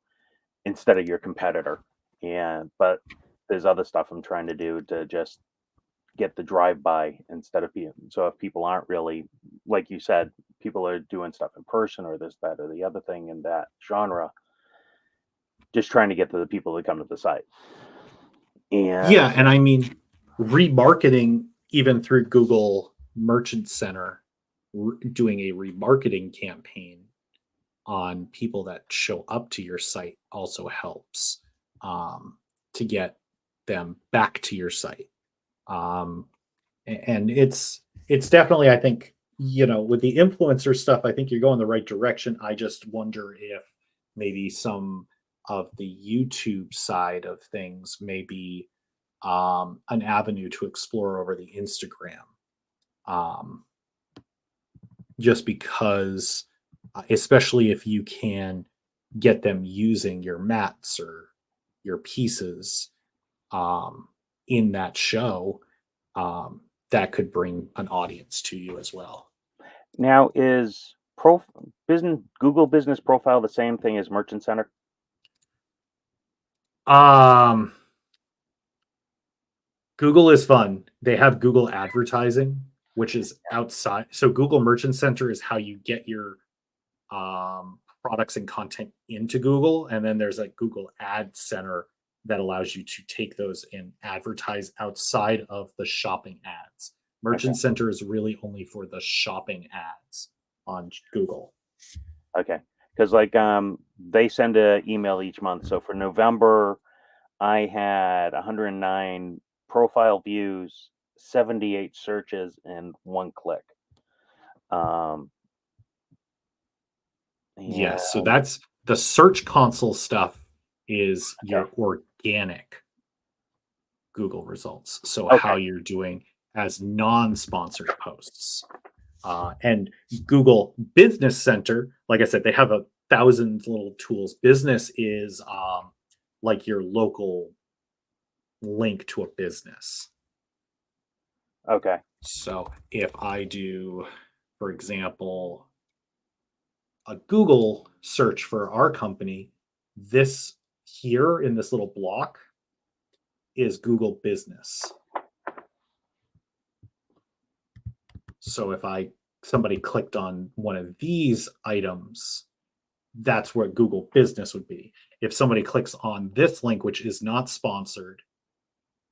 instead of your competitor. And but there's other stuff I'm trying to do to just get the drive by instead of being so if people aren't really like you said, people are doing stuff in person or this, that, or the other thing in that genre, just trying to get to the people that come to the site. And Yeah, and I mean, remarketing even through Google Merchant Center, doing a remarketing campaign on people that show up to your site also helps um, to get them back to your site. Um, and it's definitely, I think, with the influencer stuff, I think you're going the right direction. I just wonder if maybe some of the YouTube side of things may be an avenue to explore over the Instagram. Um, just because, especially if you can get them using your mats or your pieces um, in that show, that could bring an audience to you as well. Now, is Google Business Profile the same thing as Merchant Center? Um, Google is fun. They have Google advertising, which is outside. So Google Merchant Center is how you get your products and content into Google, and then there's a Google Ad Center that allows you to take those and advertise outside of the shopping ads. Okay. Merchant Center is really only for the shopping ads on Google. Okay. Because they send an email each month. So for November, I had 109 profile views, 78 searches, and 1 click. Um, Yes, so and that's the Search Console stuff is okay. your organic Google results. So Okay. how you're doing as non-sponsored posts. And Google Business Center, like I said, they have 1,000 little tools. Business is like your local link to a business. Okay. So if I do, for example, a Google search for our company, this here in this little block is Google Business. So if somebody clicked on one of these items, that's where Google Business would be. If somebody clicks on this link, which is not sponsored,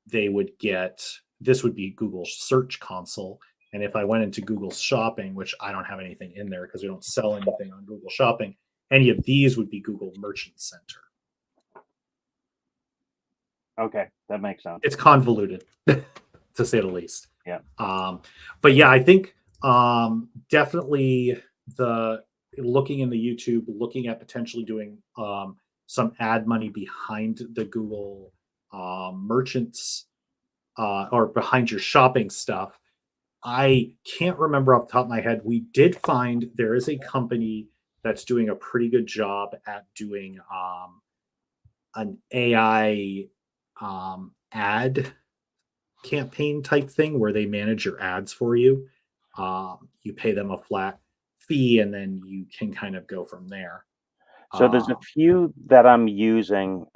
they would get this would be Google Search Console. And if I went into Google Shopping, which I don't have anything in there because we don't sell anything on Google Shopping, any of these would be Google Merchant Center. Okay. That makes sense. It's convoluted, to say the least. Yeah. But yeah, I think definitely the looking in the YouTube, looking at potentially doing some ad money behind the Google merchants or behind your shopping stuff. I can't remember off the top of my head. We did find there is a company that's doing a pretty good job at doing an AI ad campaign type thing where they manage your ads for you. You pay them a flat fee and then you can kind of go from there. So there's a Um, few that I'm using.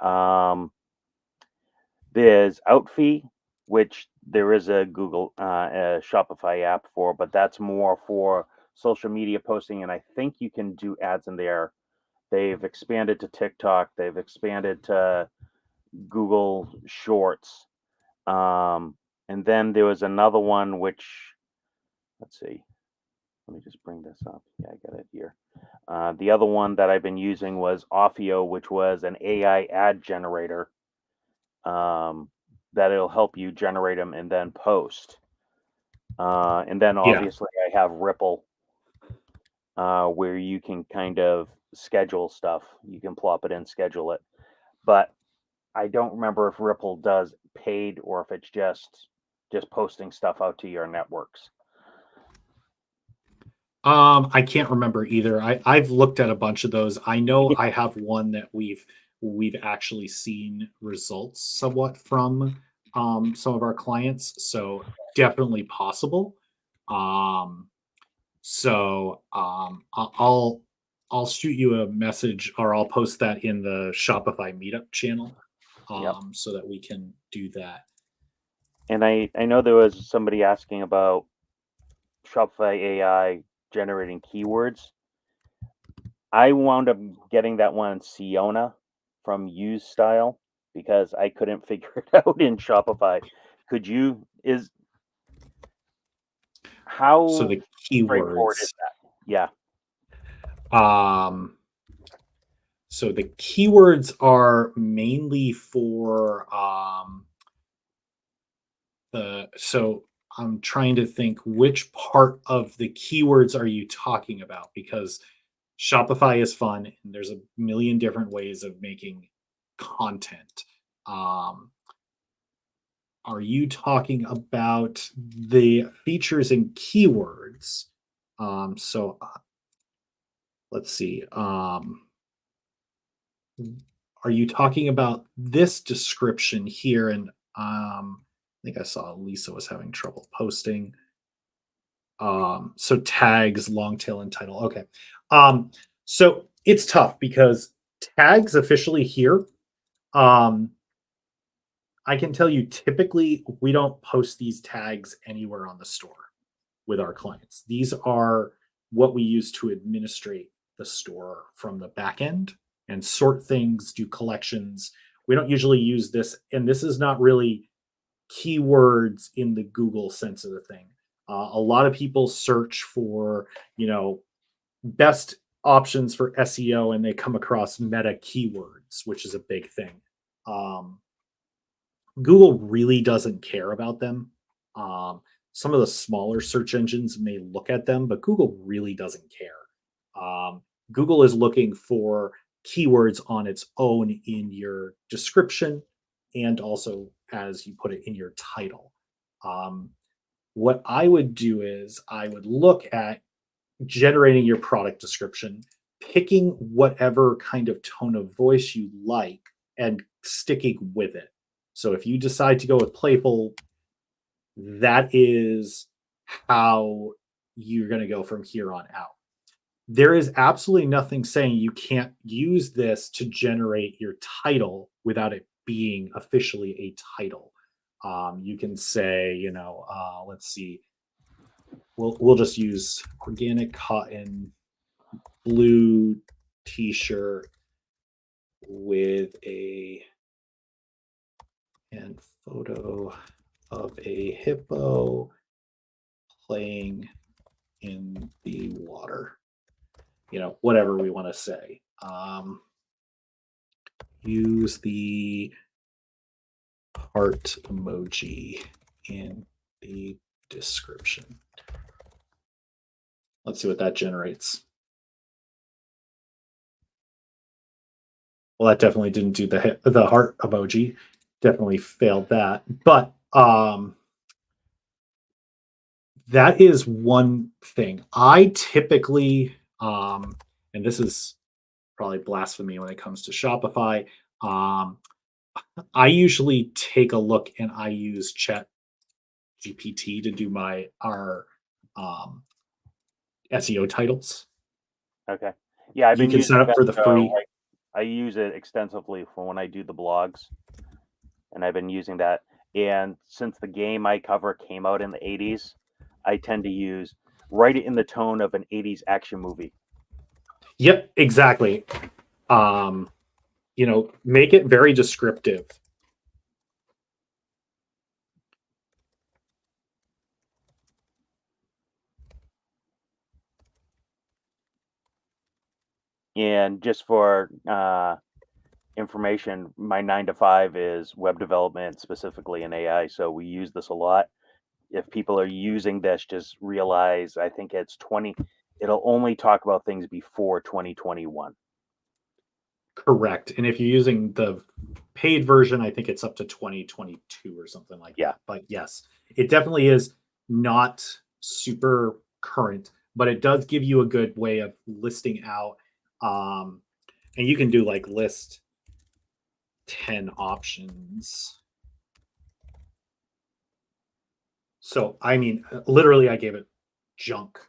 There's Outfee, which there is a a Shopify app for, but that's more for social media posting, and I think you can do ads in there. They've expanded to TikTok. They've expanded to Google Shorts. And then there was another one which, let's see, let me just bring this up. Yeah, I got it here. The other one that I've been using was Offio, which was an AI ad generator that it'll help you generate them and then post. And then yeah. obviously I have Ripple, where you can kind of schedule stuff. You can plop it in, schedule it. But I don't remember if Ripple does paid or if it's just posting stuff out to your networks. I can't remember either. I've looked at a bunch of those. I know I have one that we've actually seen results somewhat from some of our clients. So definitely possible. I'll shoot you a message or I'll post that in the Shopify meetup channel Yep. so that we can do that. And I know there was somebody asking about Shopify AI generating keywords. I wound up getting that one in Siona from Use Style because I couldn't figure it out in Shopify. Could you how So the straightforward keywords. is that? Yeah. So the keywords are mainly for so I'm trying to think which part of the keywords are you talking about because Shopify is fun and there's a million different ways of making content. Um, are you talking about the features and keywords? Let's see. Are you talking about this description here? And think I saw Lisa was having trouble posting. So tags, long tail, and title. Okay. So it's tough because tags officially here. Um, I can tell you typically we don't post these tags anywhere on the store with our clients. These are what we use to administrate the store from the back end and sort things, do collections. We don't usually use this, and this is not really keywords in the Google sense of the thing. A lot of people search for, you know, best options for SEO, and they come across meta keywords, which is a big thing. Um, Google really doesn't care about them. Some of the smaller search engines may look at them, but Google really doesn't care. Google is looking for keywords on its own in your description and also as you put it in your title. Um, what I would do is I would look at generating your product description, picking whatever kind of tone of voice you like, and sticking with it. So if you decide to go with playful, that is how you're going to go from here on out. There is absolutely nothing saying you can't use this to generate your title without it being officially a title. You can say, let's see, we'll just use organic cotton blue t-shirt with a and photo of a hippo playing in the water. Whatever we want to say. Use the heart emoji in the description. Let's see what that generates. Well, that definitely didn't do the heart emoji. Definitely failed that. But that is one thing. I typically, and this is probably blasphemy when it comes to Shopify. I usually take a look and I use Chat GPT to do our SEO titles. Okay. Yeah, I've You been can using set up that. for the free. I use it extensively for when I do the blogs, and I've been using that. And since the game I cover came out in the 80s, I tend to write it in the tone of an 80s action movie. Yep, exactly. Make it very descriptive. And just for information, my 9 to 5 is web development, specifically in AI. So we use this a lot. If people are using this, just realize I think it'll only talk about things before 2021. Correct. And if you're using the paid version, I think it's up to 2022 or something like that. But yes, it definitely is not super current, but it does give you a good way of listing out. And you can do like list 10 options. So, I mean, literally, I gave it junk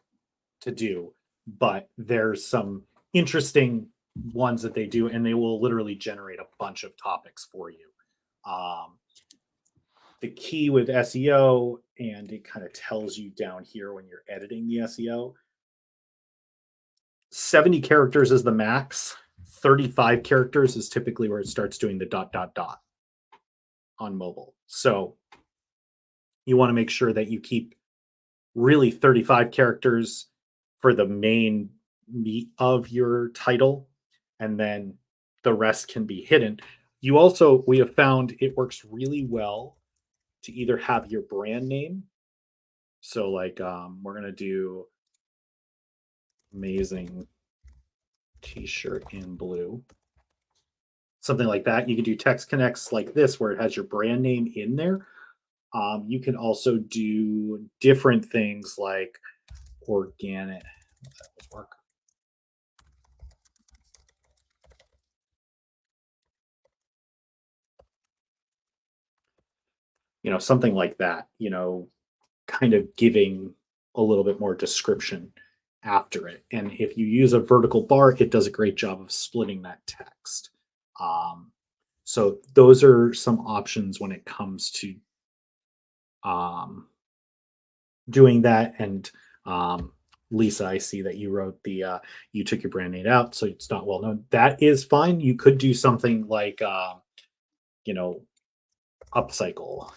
to do, but there's some interesting ones that they do, and they will literally generate a bunch of topics for you. The key with SEO, and it kind of tells you down here when you're editing the SEO, 70 characters is the max. 35 characters is typically where it starts doing the ... on mobile. So you want to make sure that you keep really 35 characters for the main meat of your title, and then the rest can be hidden. We have found it works really well to either have your brand name. So like we're going to do amazing t-shirt in blue. Something like that. You can do text connects like this where it has your brand name in there. You can also do different things like organic. That was work. something like that, kind of giving a little bit more description after it. And if you use a vertical bar, it does a great job of splitting that text. So those are some options when it comes to um, doing that. And Lisa, I see that you wrote you took your brand name out, so it's not well known. That is fine. You could do something like, you know, upcycle,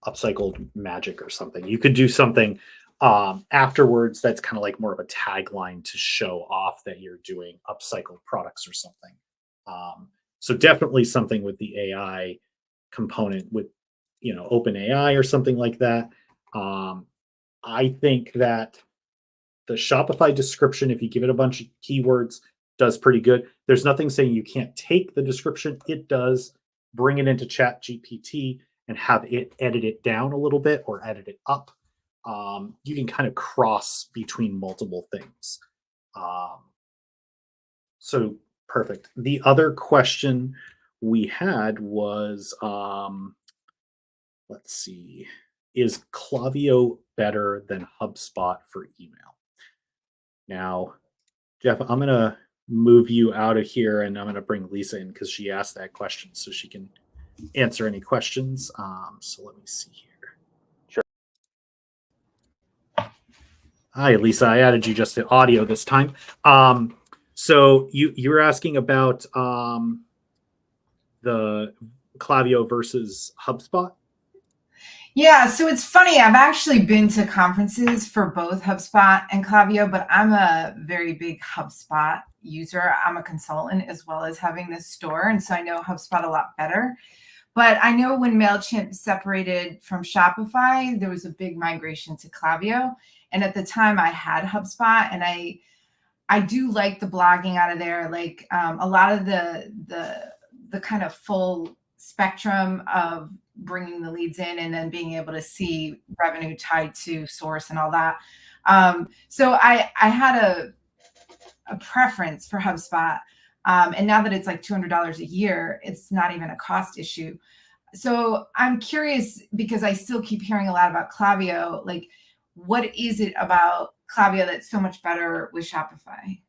upcycled magic or something. You could do something afterwards that's kind of like more of a tagline to show off that you're doing upcycled products or something. So definitely something with the AI component with, open AI or something like that. Um, I think that the Shopify description, if you give it a bunch of keywords, does pretty good. There's nothing saying you can't take the description. It does. Bring it into Chat GPT and have it edit it down a little bit or edit it up. You can kind of cross between multiple things. Um, so perfect. The other question we had was, let's see, is Klaviyo better than HubSpot for email? Now, Jeff, I'm going to move you out of here and I'm going to bring Lisa in because she asked that question so she can answer any questions. So let me see here. Sure. Hi, Lisa. I added you just to audio this time. So you were asking about the Klaviyo versus HubSpot? Yeah, so it's funny. I've actually been to conferences for both HubSpot and Klaviyo, but I'm a very big HubSpot user. I'm a consultant as well as having this store, and so I know HubSpot a lot better. But I know when MailChimp separated from Shopify, there was a big migration to Klaviyo. And at the time I had HubSpot, and I do like the blogging out of there. Like a lot of the kind of full spectrum of bringing the leads in and then being able to see revenue tied to source and all that. So I had a preference for HubSpot. And now that it's like $200 a year, it's not even a cost issue. So I'm curious because I still keep hearing a lot about Klaviyo. Like, what is it about Klaviyo that's so much better with Shopify?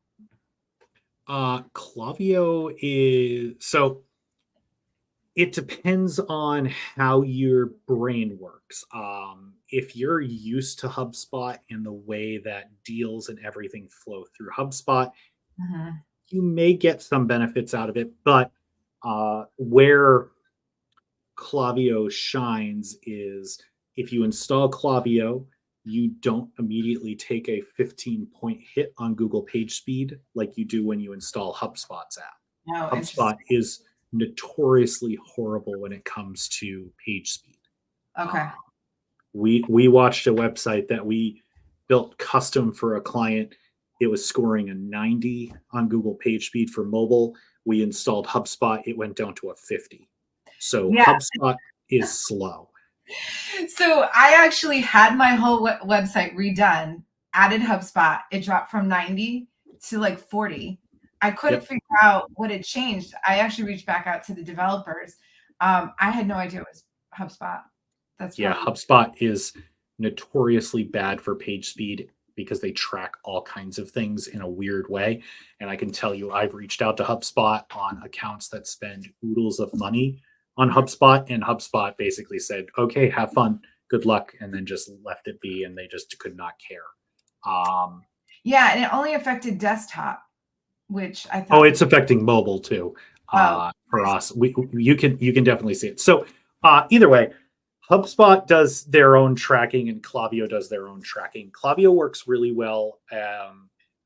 Klaviyo is so it depends on how your brain works. If you're used to HubSpot and the way that deals and everything flow through HubSpot, Mhm. you may get some benefits out of it. But where Klaviyo shines is if you install Klaviyo, you don't immediately take a 15-point hit on Google page speed like you do when you install HubSpot's app. Oh, HubSpot interesting. is notoriously horrible when it comes to page speed. Okay. We watched a website that we built custom for a client. It was scoring a 90 on Google page speed for mobile. We installed HubSpot. It went down to a 50. So Yeah. HubSpot is slow. So I actually had my whole website redone, added HubSpot. It dropped from 90 to like 40. I couldn't Yep. figure out what had changed. I actually reached back out to the developers. I had no idea it was HubSpot. That's Yeah, probably HubSpot is notoriously bad for page speed because they track all kinds of things in a weird way. And I can tell you, I've reached out to HubSpot on accounts that spend oodles of money on HubSpot, and HubSpot basically said, okay, have fun, good luck, and then just left it be, and they just could not care. yeah, and it only affected desktop, which I Oh, thought was it's affecting mobile too. oh, For us, you can definitely see it. So either way, HubSpot does their own tracking and Klaviyo does their own tracking. Klaviyo works really well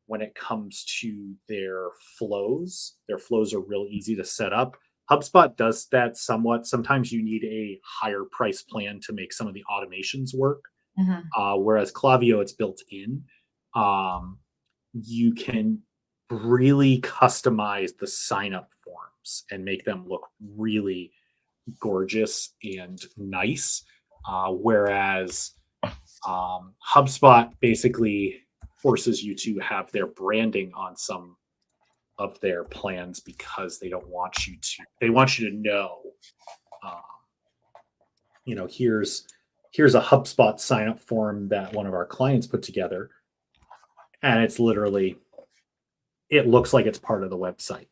when it comes to their flows. Their flows are real easy to set up. HubSpot does that somewhat. Sometimes you need a higher price plan to make some of the automations work. mhm. Whereas Klaviyo, it's built in. You can really customize the sign up forms and make them look really gorgeous and nice. Whereas HubSpot basically forces you to have their branding on some of their plans because they don't want you to, they want you to know um, here's a HubSpot sign up form that one of our clients put together, and it's literally, it looks like it's part of the website.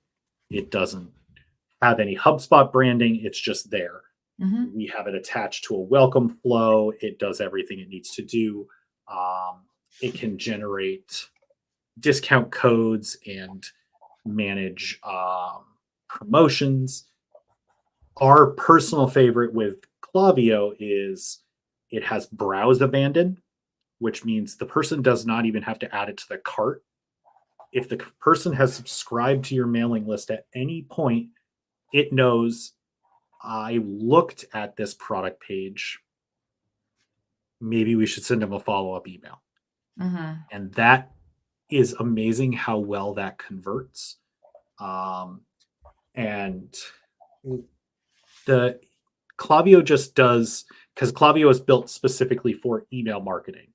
It doesn't have any HubSpot branding. It's just there. Mhm. We have it attached to a welcome flow. It does everything it needs to do. It can generate discount codes and manage promotions. Our personal favorite with Klaviyo is it has browse abandon, which means the person does not even have to add it to the cart. If the person has subscribed to your mailing list at any point, it knows I looked at this product page. Maybe we should send them a follow-up email. Mhm. And that is amazing how well that converts. And the Klaviyo just does, because Klaviyo is built specifically for email marketing.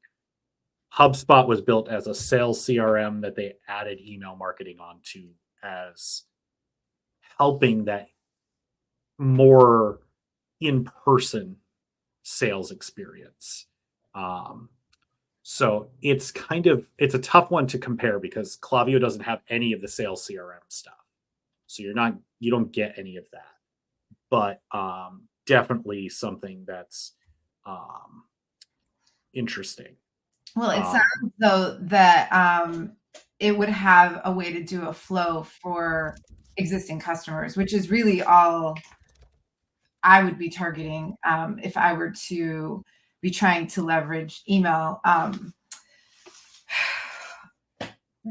HubSpot was built as a sales CRM that they added email marketing onto as helping that more in-person sales experience. So it's a tough one to compare because Klaviyo doesn't have any of the sales CRM stuff. So you don't get any of that. But definitely something that's interesting. Well, it sounds though that it would have a way to do a flow for existing customers, which is really all I would be targeting if I were to be trying to leverage email.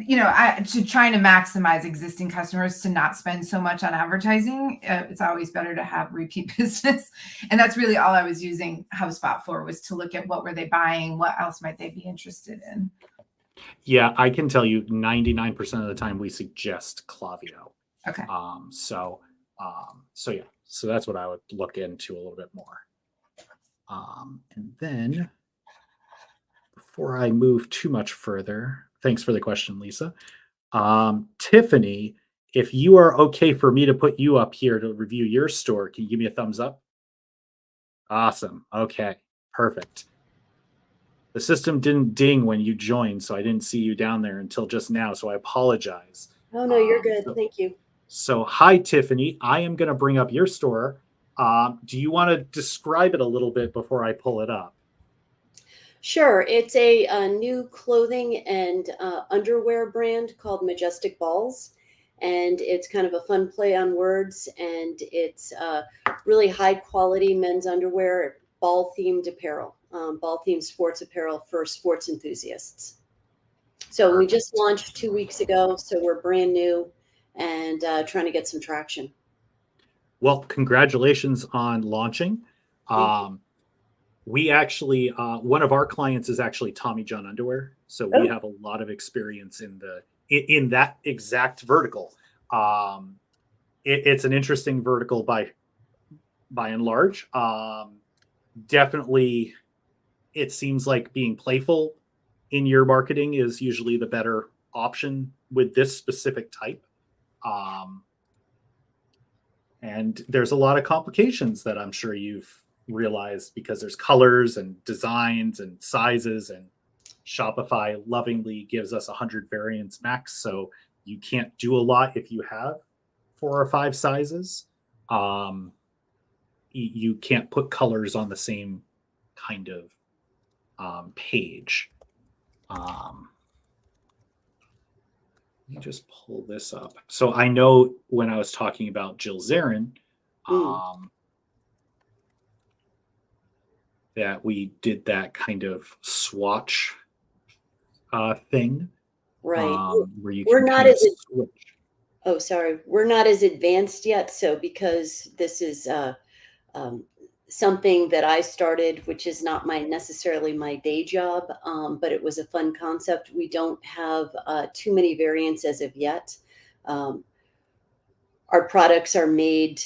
To trying to maximize existing customers to not spend so much on advertising. It's always better to have repeat business. And that's really all I was using HubSpot for, was to look at what were they buying, what else might they be interested in. Yeah, I can tell you 99% of the time we suggest Klaviyo. Okay. So that's what I would look into a little bit more. And then before I move too much further, thanks for the question, Lisa. Tiffany, if you are okay for me to put you up here to review your store, can you give me a thumbs up? Awesome. Okay, perfect. The system didn't ding when you joined, so I didn't see you down there until just now, so I apologize. Oh, no, you're good. Thank you. So hi, Tiffany. I am going to bring up your store. Do you want to describe it a little bit before I pull it up? Sure. It's a new clothing and underwear brand called Majestic Balls. And it's kind of a fun play on words. And it's really high quality men's underwear, ball themed apparel, ball themed sports apparel for sports enthusiasts. So we just launched 2 weeks ago. So we're brand new and trying to get some traction. Well, congratulations on launching. We actually, one of our clients is actually Tommy John Underwear, so we have a lot of experience in that exact vertical. It's an interesting vertical by and large. Definitely, it seems like being playful in your marketing is usually the better option with this specific type. And there's a lot of complications that I'm sure you've realized because there's colors and designs and sizes, and Shopify lovingly gives us 100 variants max. So you can't do a lot if you have 4 or 5 sizes. You can't put colors on the same kind of page. Let me just pull this up. So I know when I was talking about Jill Zarin, that we did that kind of swatch thing. Right. Where you We're can not kind of as switch. Oh, sorry. We're not as advanced yet. So because this is something that I started, which is not necessarily my day job, but it was a fun concept. We don't have too many variants as of yet. Our products are made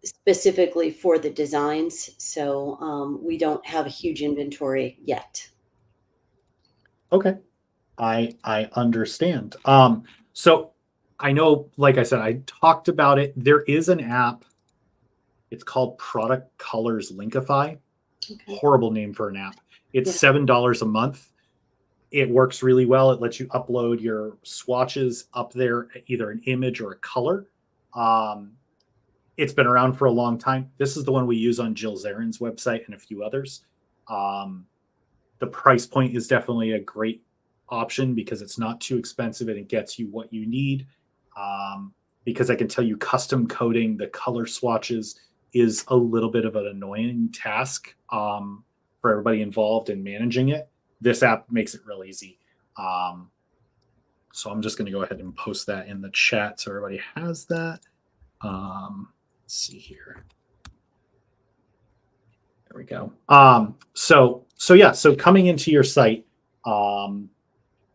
specifically for the designs, so we don't have a huge inventory yet. Okay, I understand. So I know, like I said, I talked about it. There is an app It's called Product Colors Linkify. Okay. Horrible name for an app. It's Yeah. $7 a month. It works really well. It lets you upload your swatches up there, either an image or a color. It's been around for a long time. This is the one we use on Jill Zarin's website and a few others. The price point is definitely a great option because it's not too expensive and it gets you what you need. Because I can tell you custom coding the color swatches is a little bit of an annoying task for everybody involved in managing it. This app makes it real easy. So I'm just going to go ahead and post that in the chat so everybody has that. Let's see here. There we go. So coming into your site, I'm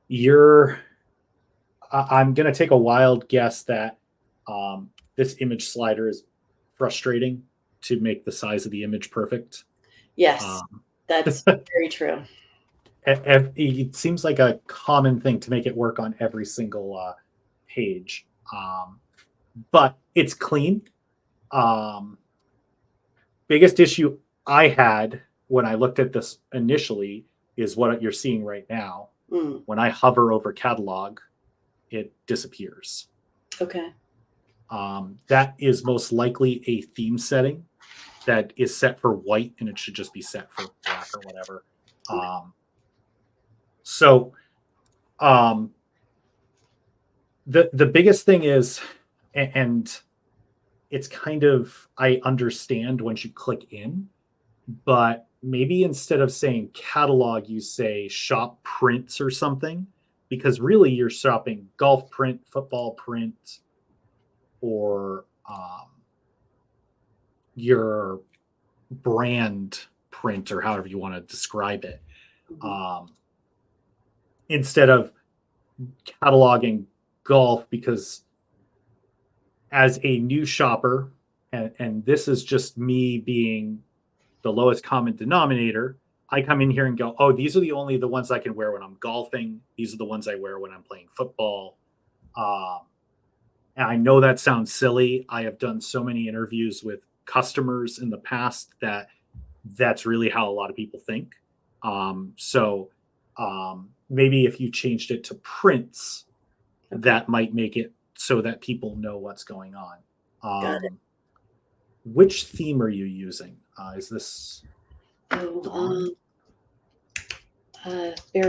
going to take a wild guess that this image slider is frustrating to make the size of the image perfect. Yes, that's very true. It seems like a common thing to make it work on every single page, but it's clean. Biggest issue I had when I looked at this initially is what you're seeing right now. When I hover over catalog, it disappears. Okay. That is most likely a theme setting that is set for white, and it should just be set for black or whatever. The biggest thing is, and it's kind of, I understand once you click in, but maybe instead of saying catalog, you say shop prints or something, because really you're shopping golf print, football print, or your brand print, or however you want to describe it. Instead of cataloging golf, because as a new shopper, and this is just me being the lowest common denominator, I come in here and go, oh, these are the ones I can wear when I'm golfing. These are the ones I wear when I'm playing football. And I know that sounds silly. I have done so many interviews with customers in the past that that's really how a lot of people think. Maybe if you changed it to prints, that might make it so that people know what's going on. Got it. Which theme are you using? Is this? Bear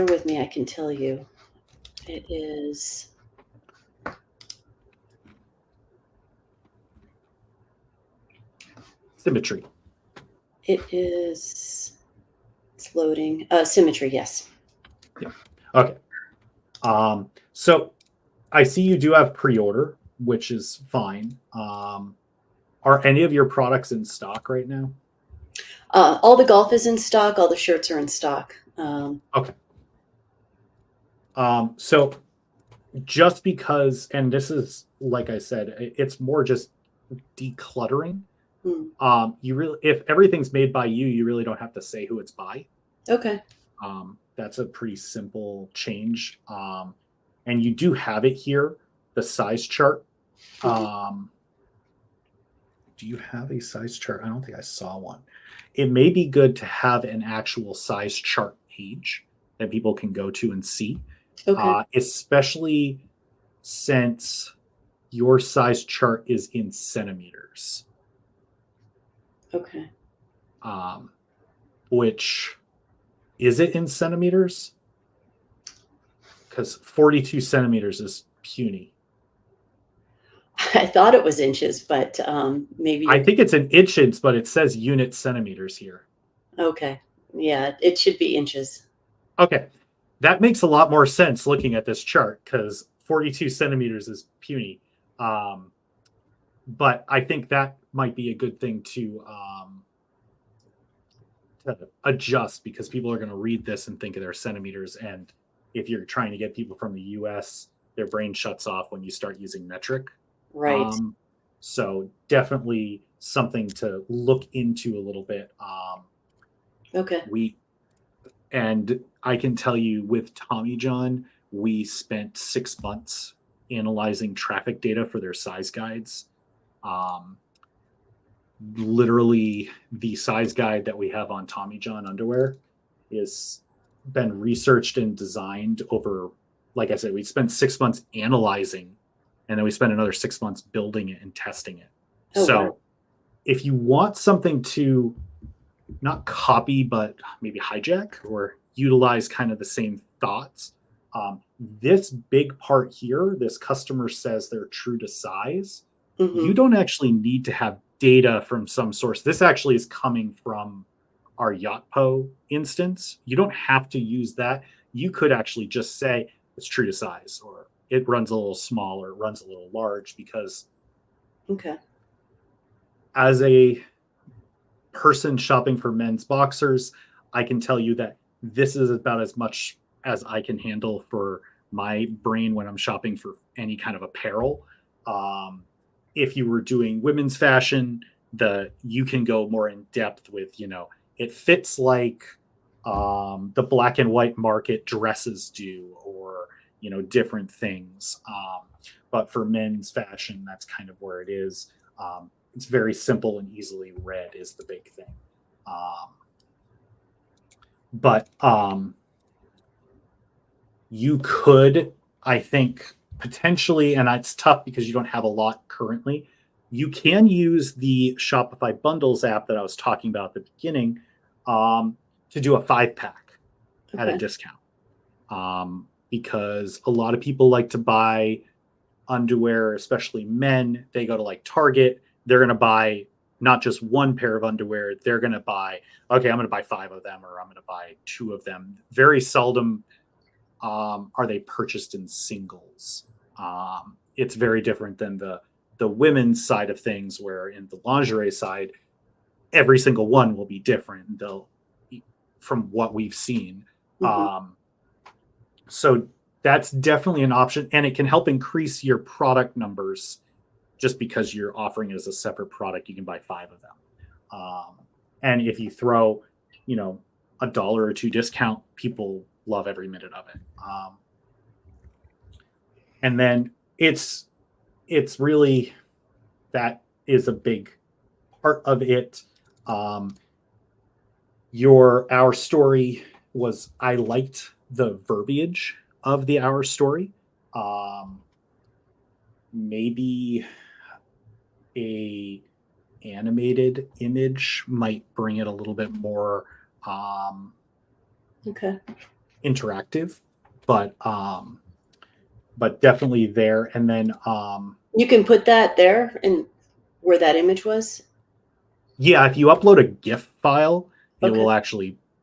with me. I can tell you. It is. Symmetry. It is. It's loading. Symmetry. Yes. Yeah. Okay. So I see you do have pre-order, which is fine. Are any of your products in stock right now? All the golf is in stock. All the shirts are in stock. Okay. So just because, and this is, like I said, it's more just decluttering. If everything's made by you, you really don't have to say who it's by. Okay. That's a pretty simple change. And you do have it here, the size chart. Do you have a size chart? I don't think I saw one. It may be good to have an actual size chart page that people can go to and see. Okay. Especially since your size chart is in centimeters. Okay. Which, is it in centimeters? Because 42 centimeters is puny. I thought it was inches, but maybe. I think it's in inches, but it says unit centimeters here. Okay. Yeah, it should be inches. Okay. That makes a lot more sense looking at this chart, because 42 centimeters is puny. But I think that might be a good thing to adjust, because people are going to read this and think of their centimeters. And if you're trying to get people from the US, their brain shuts off when you start using metric. Right. So definitely something to look into a little bit. Okay. And I can tell you, with Tommy John, we spent 6 months analyzing traffic data for their size guides. literally the size guide that we have on Tommy John underwear is been researched and designed over, like I said, we spent 6 months analyzing, and then we spent another 6 months building it and testing it. Oh, So wow. if you want something to not copy, but maybe hijack or utilize kind of the same thoughts, this big part here, this customer says they're true to size, you don't actually need to have data from some source. This actually is coming from our Yotpo instance. You don't have to use that. You could actually just say it's true to size, or it runs a little small, or it runs a little large, because Okay. as a person shopping for men's boxers, I can tell you that this is about as much as I can handle for my brain when I'm shopping for any kind of apparel. If you were doing women's fashion, you can go more in depth with, it fits like the black and white market dresses do, or different things. But for men's fashion, that's kind of where it is. It's very simple and easily read is the big thing. But you could, I think, potentially, and it's tough because you don't have a lot currently, you can use the Shopify Bundles app that I was talking about at the beginning to do a 5-pack at a discount. Because a lot of people like to buy underwear, especially men. They go to like Target, they're going to buy not just one pair of underwear, they're going to buy, okay, I'm going to buy 5 of them, or I'm going to buy 2 of them. Very seldom are they purchased in singles. It's very different than the women's side of things, where in the lingerie side, every single one will be different. From what we've seen. So that's definitely an option, and it can help increase your product numbers. Just because you're offering it as a separate product, you can buy 5 of them. And if you throw, $1 or $2 discount, people love every minute of it. And then it's really, that is a big part of it. Our story was, I liked the verbiage of the Our Story. Maybe a animated image might bring it a little bit more interactive, but definitely there. And then you can put that there and where that image was. Yeah, if you upload a GIF file, it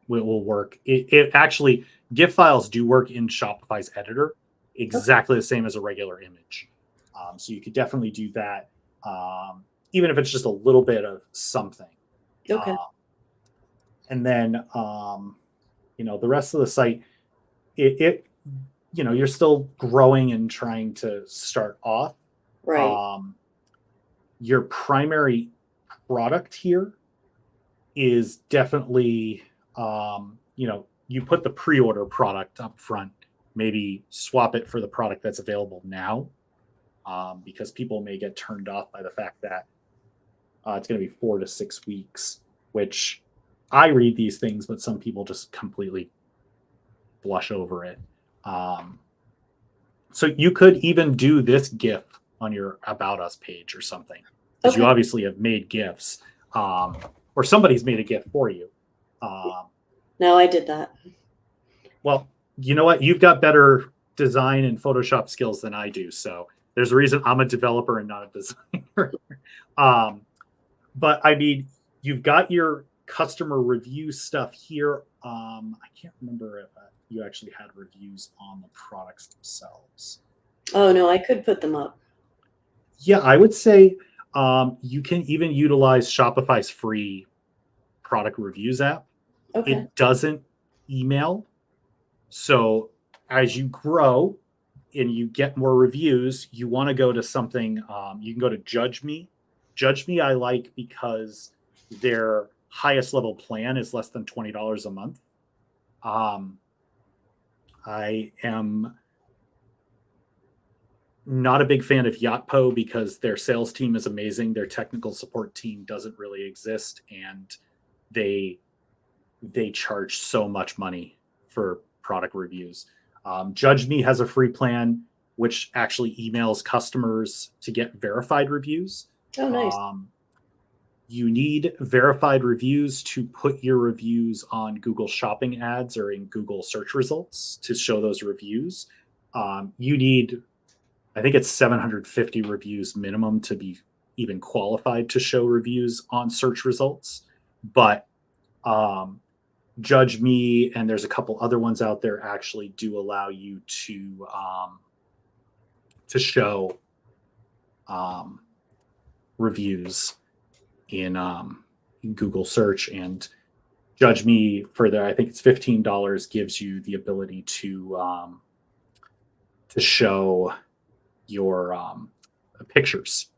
will work. It actually, GIF files do work in Shopify's editor exactly the same as a regular image. So you could definitely do that, even if it's just a little bit of something. Okay. And then, the rest of the site, you're still growing and trying to start off. Right. Your primary product here is definitely, you put the pre-order product up front, maybe swap it for the product that's available now, because people may get turned off by the fact that it's going to be 4 to 6 weeks, which I read these things, but some people just completely blush over it. So you could even do this GIF on your About Us page or something, because you obviously have made GIFs, or somebody's made a GIF for you. No, I did that. Well, you know what? You've got better design and Photoshop skills than I do. So there's a reason I'm a developer and not a designer. But I mean, you've got your customer review stuff here. I can't remember if you actually had reviews on the products themselves. Oh, no, I could put them up. Yeah, I would say you can even utilize Shopify's free product reviews app. Okay. It doesn't email. So as you grow and you get more reviews, you want to go to something, you can go to Judge Me. Judge Me I like because their highest level plan is less than $20 a month. Not a big fan of Yotpo because their sales team is amazing. Their technical support team doesn't really exist, and they charge so much money for product reviews. Judge Me has a free plan, which actually emails customers to get verified reviews. Oh, nice. You need verified reviews to put your reviews on Google Shopping ads or in Google search results to show those reviews. You need, I think it's 750 reviews minimum to be even qualified to show reviews on search results. But Judge Me, and there's a couple other ones out there, actually do allow you to show reviews in Google search. And Judge Me, for the, I think it's $15, gives you the ability to show your pictures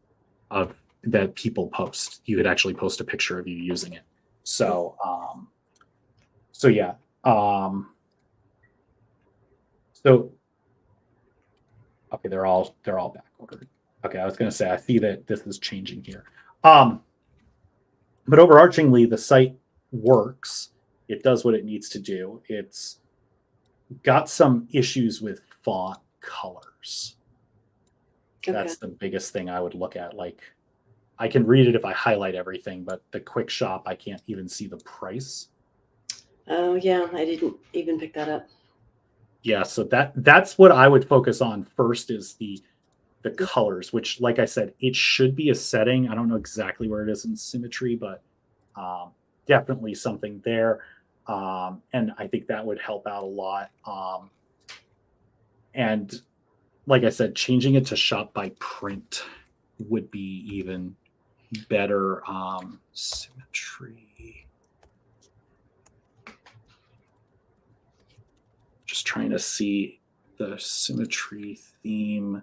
of that people post. You could actually post a picture of you using it. So yeah. So okay, they're all back ordered. Okay, I was going to say I see that this is changing here. But overarchingly, the site works. It does what it needs to do. It's got some issues with font colors. Okay. That's the biggest thing I would look at. Like, I can read it if I highlight everything, but the quick shop, I can't even see the price. Oh yeah, I didn't even pick that up. Yeah, so that's what I would focus on first is the colors, which, like I said, it should be a setting. I don't know exactly where it is in symmetry, but definitely something there. And I think that would help out a lot. And like I said, changing it to shop by print would be even better. Symmetry. Just trying to see the symmetry theme.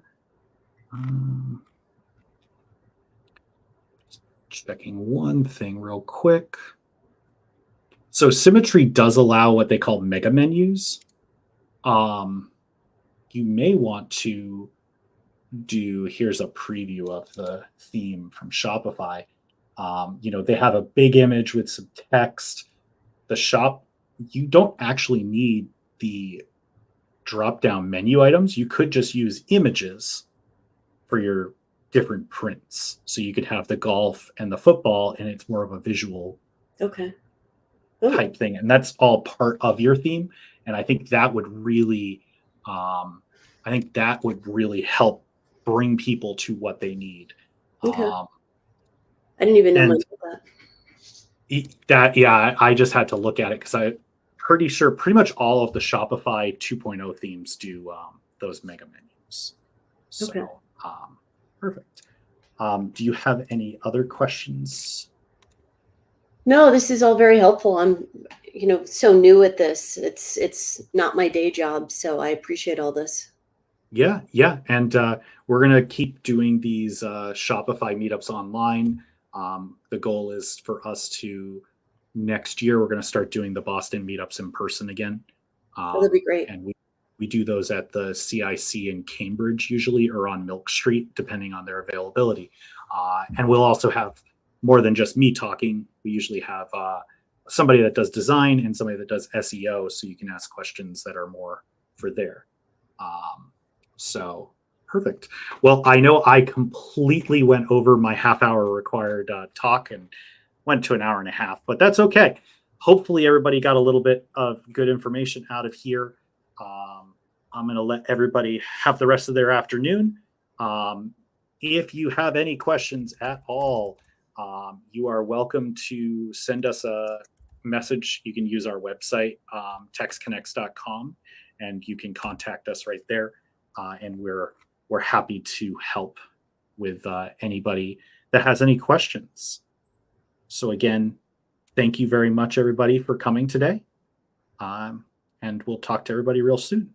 Checking one thing real quick. So symmetry does allow what they call mega menus. You may want to do, here's a preview of the theme from Shopify. They have a big image with some text. The shop, you don't actually need the drop-down menu items. You could just use images for your different prints. So you could have the golf and the football, and it's more of a visual Okay. type thing. And that's all part of your theme. And I think that would really, help bring people to what they need. Okay. I didn't even know that. I just had to look at it because I'm pretty sure pretty much all of the Shopify 2.0 themes do those mega menus. So, Okay. Perfect. Do you have any other questions? No, this is all very helpful. I'm, so new at this. It's not my day job, so I appreciate all this. Yeah. And we're going to keep doing these Shopify meetups online. The goal is for us to, next year, we're going to start doing the Boston meetups in person again. That'd be great. And we do those at the CIC in Cambridge usually, or on Milk Street, depending on their availability. And we'll also have more than just me talking. We usually have somebody that does design and somebody that does SEO, so you can ask questions that are more for there. So perfect. Well, I know I completely went over my half-hour required talk and went to an hour and a half, but that's okay. Hopefully everybody got a little bit of good information out of here. I'm going to let everybody have the rest of their afternoon. If you have any questions at all, you are welcome to send us a message. You can use our website, textconnects.com, and you can contact us right there. And we're happy to help with anybody that has any questions. So again, thank you very much, everybody, for coming today. And we'll talk to everybody real soon.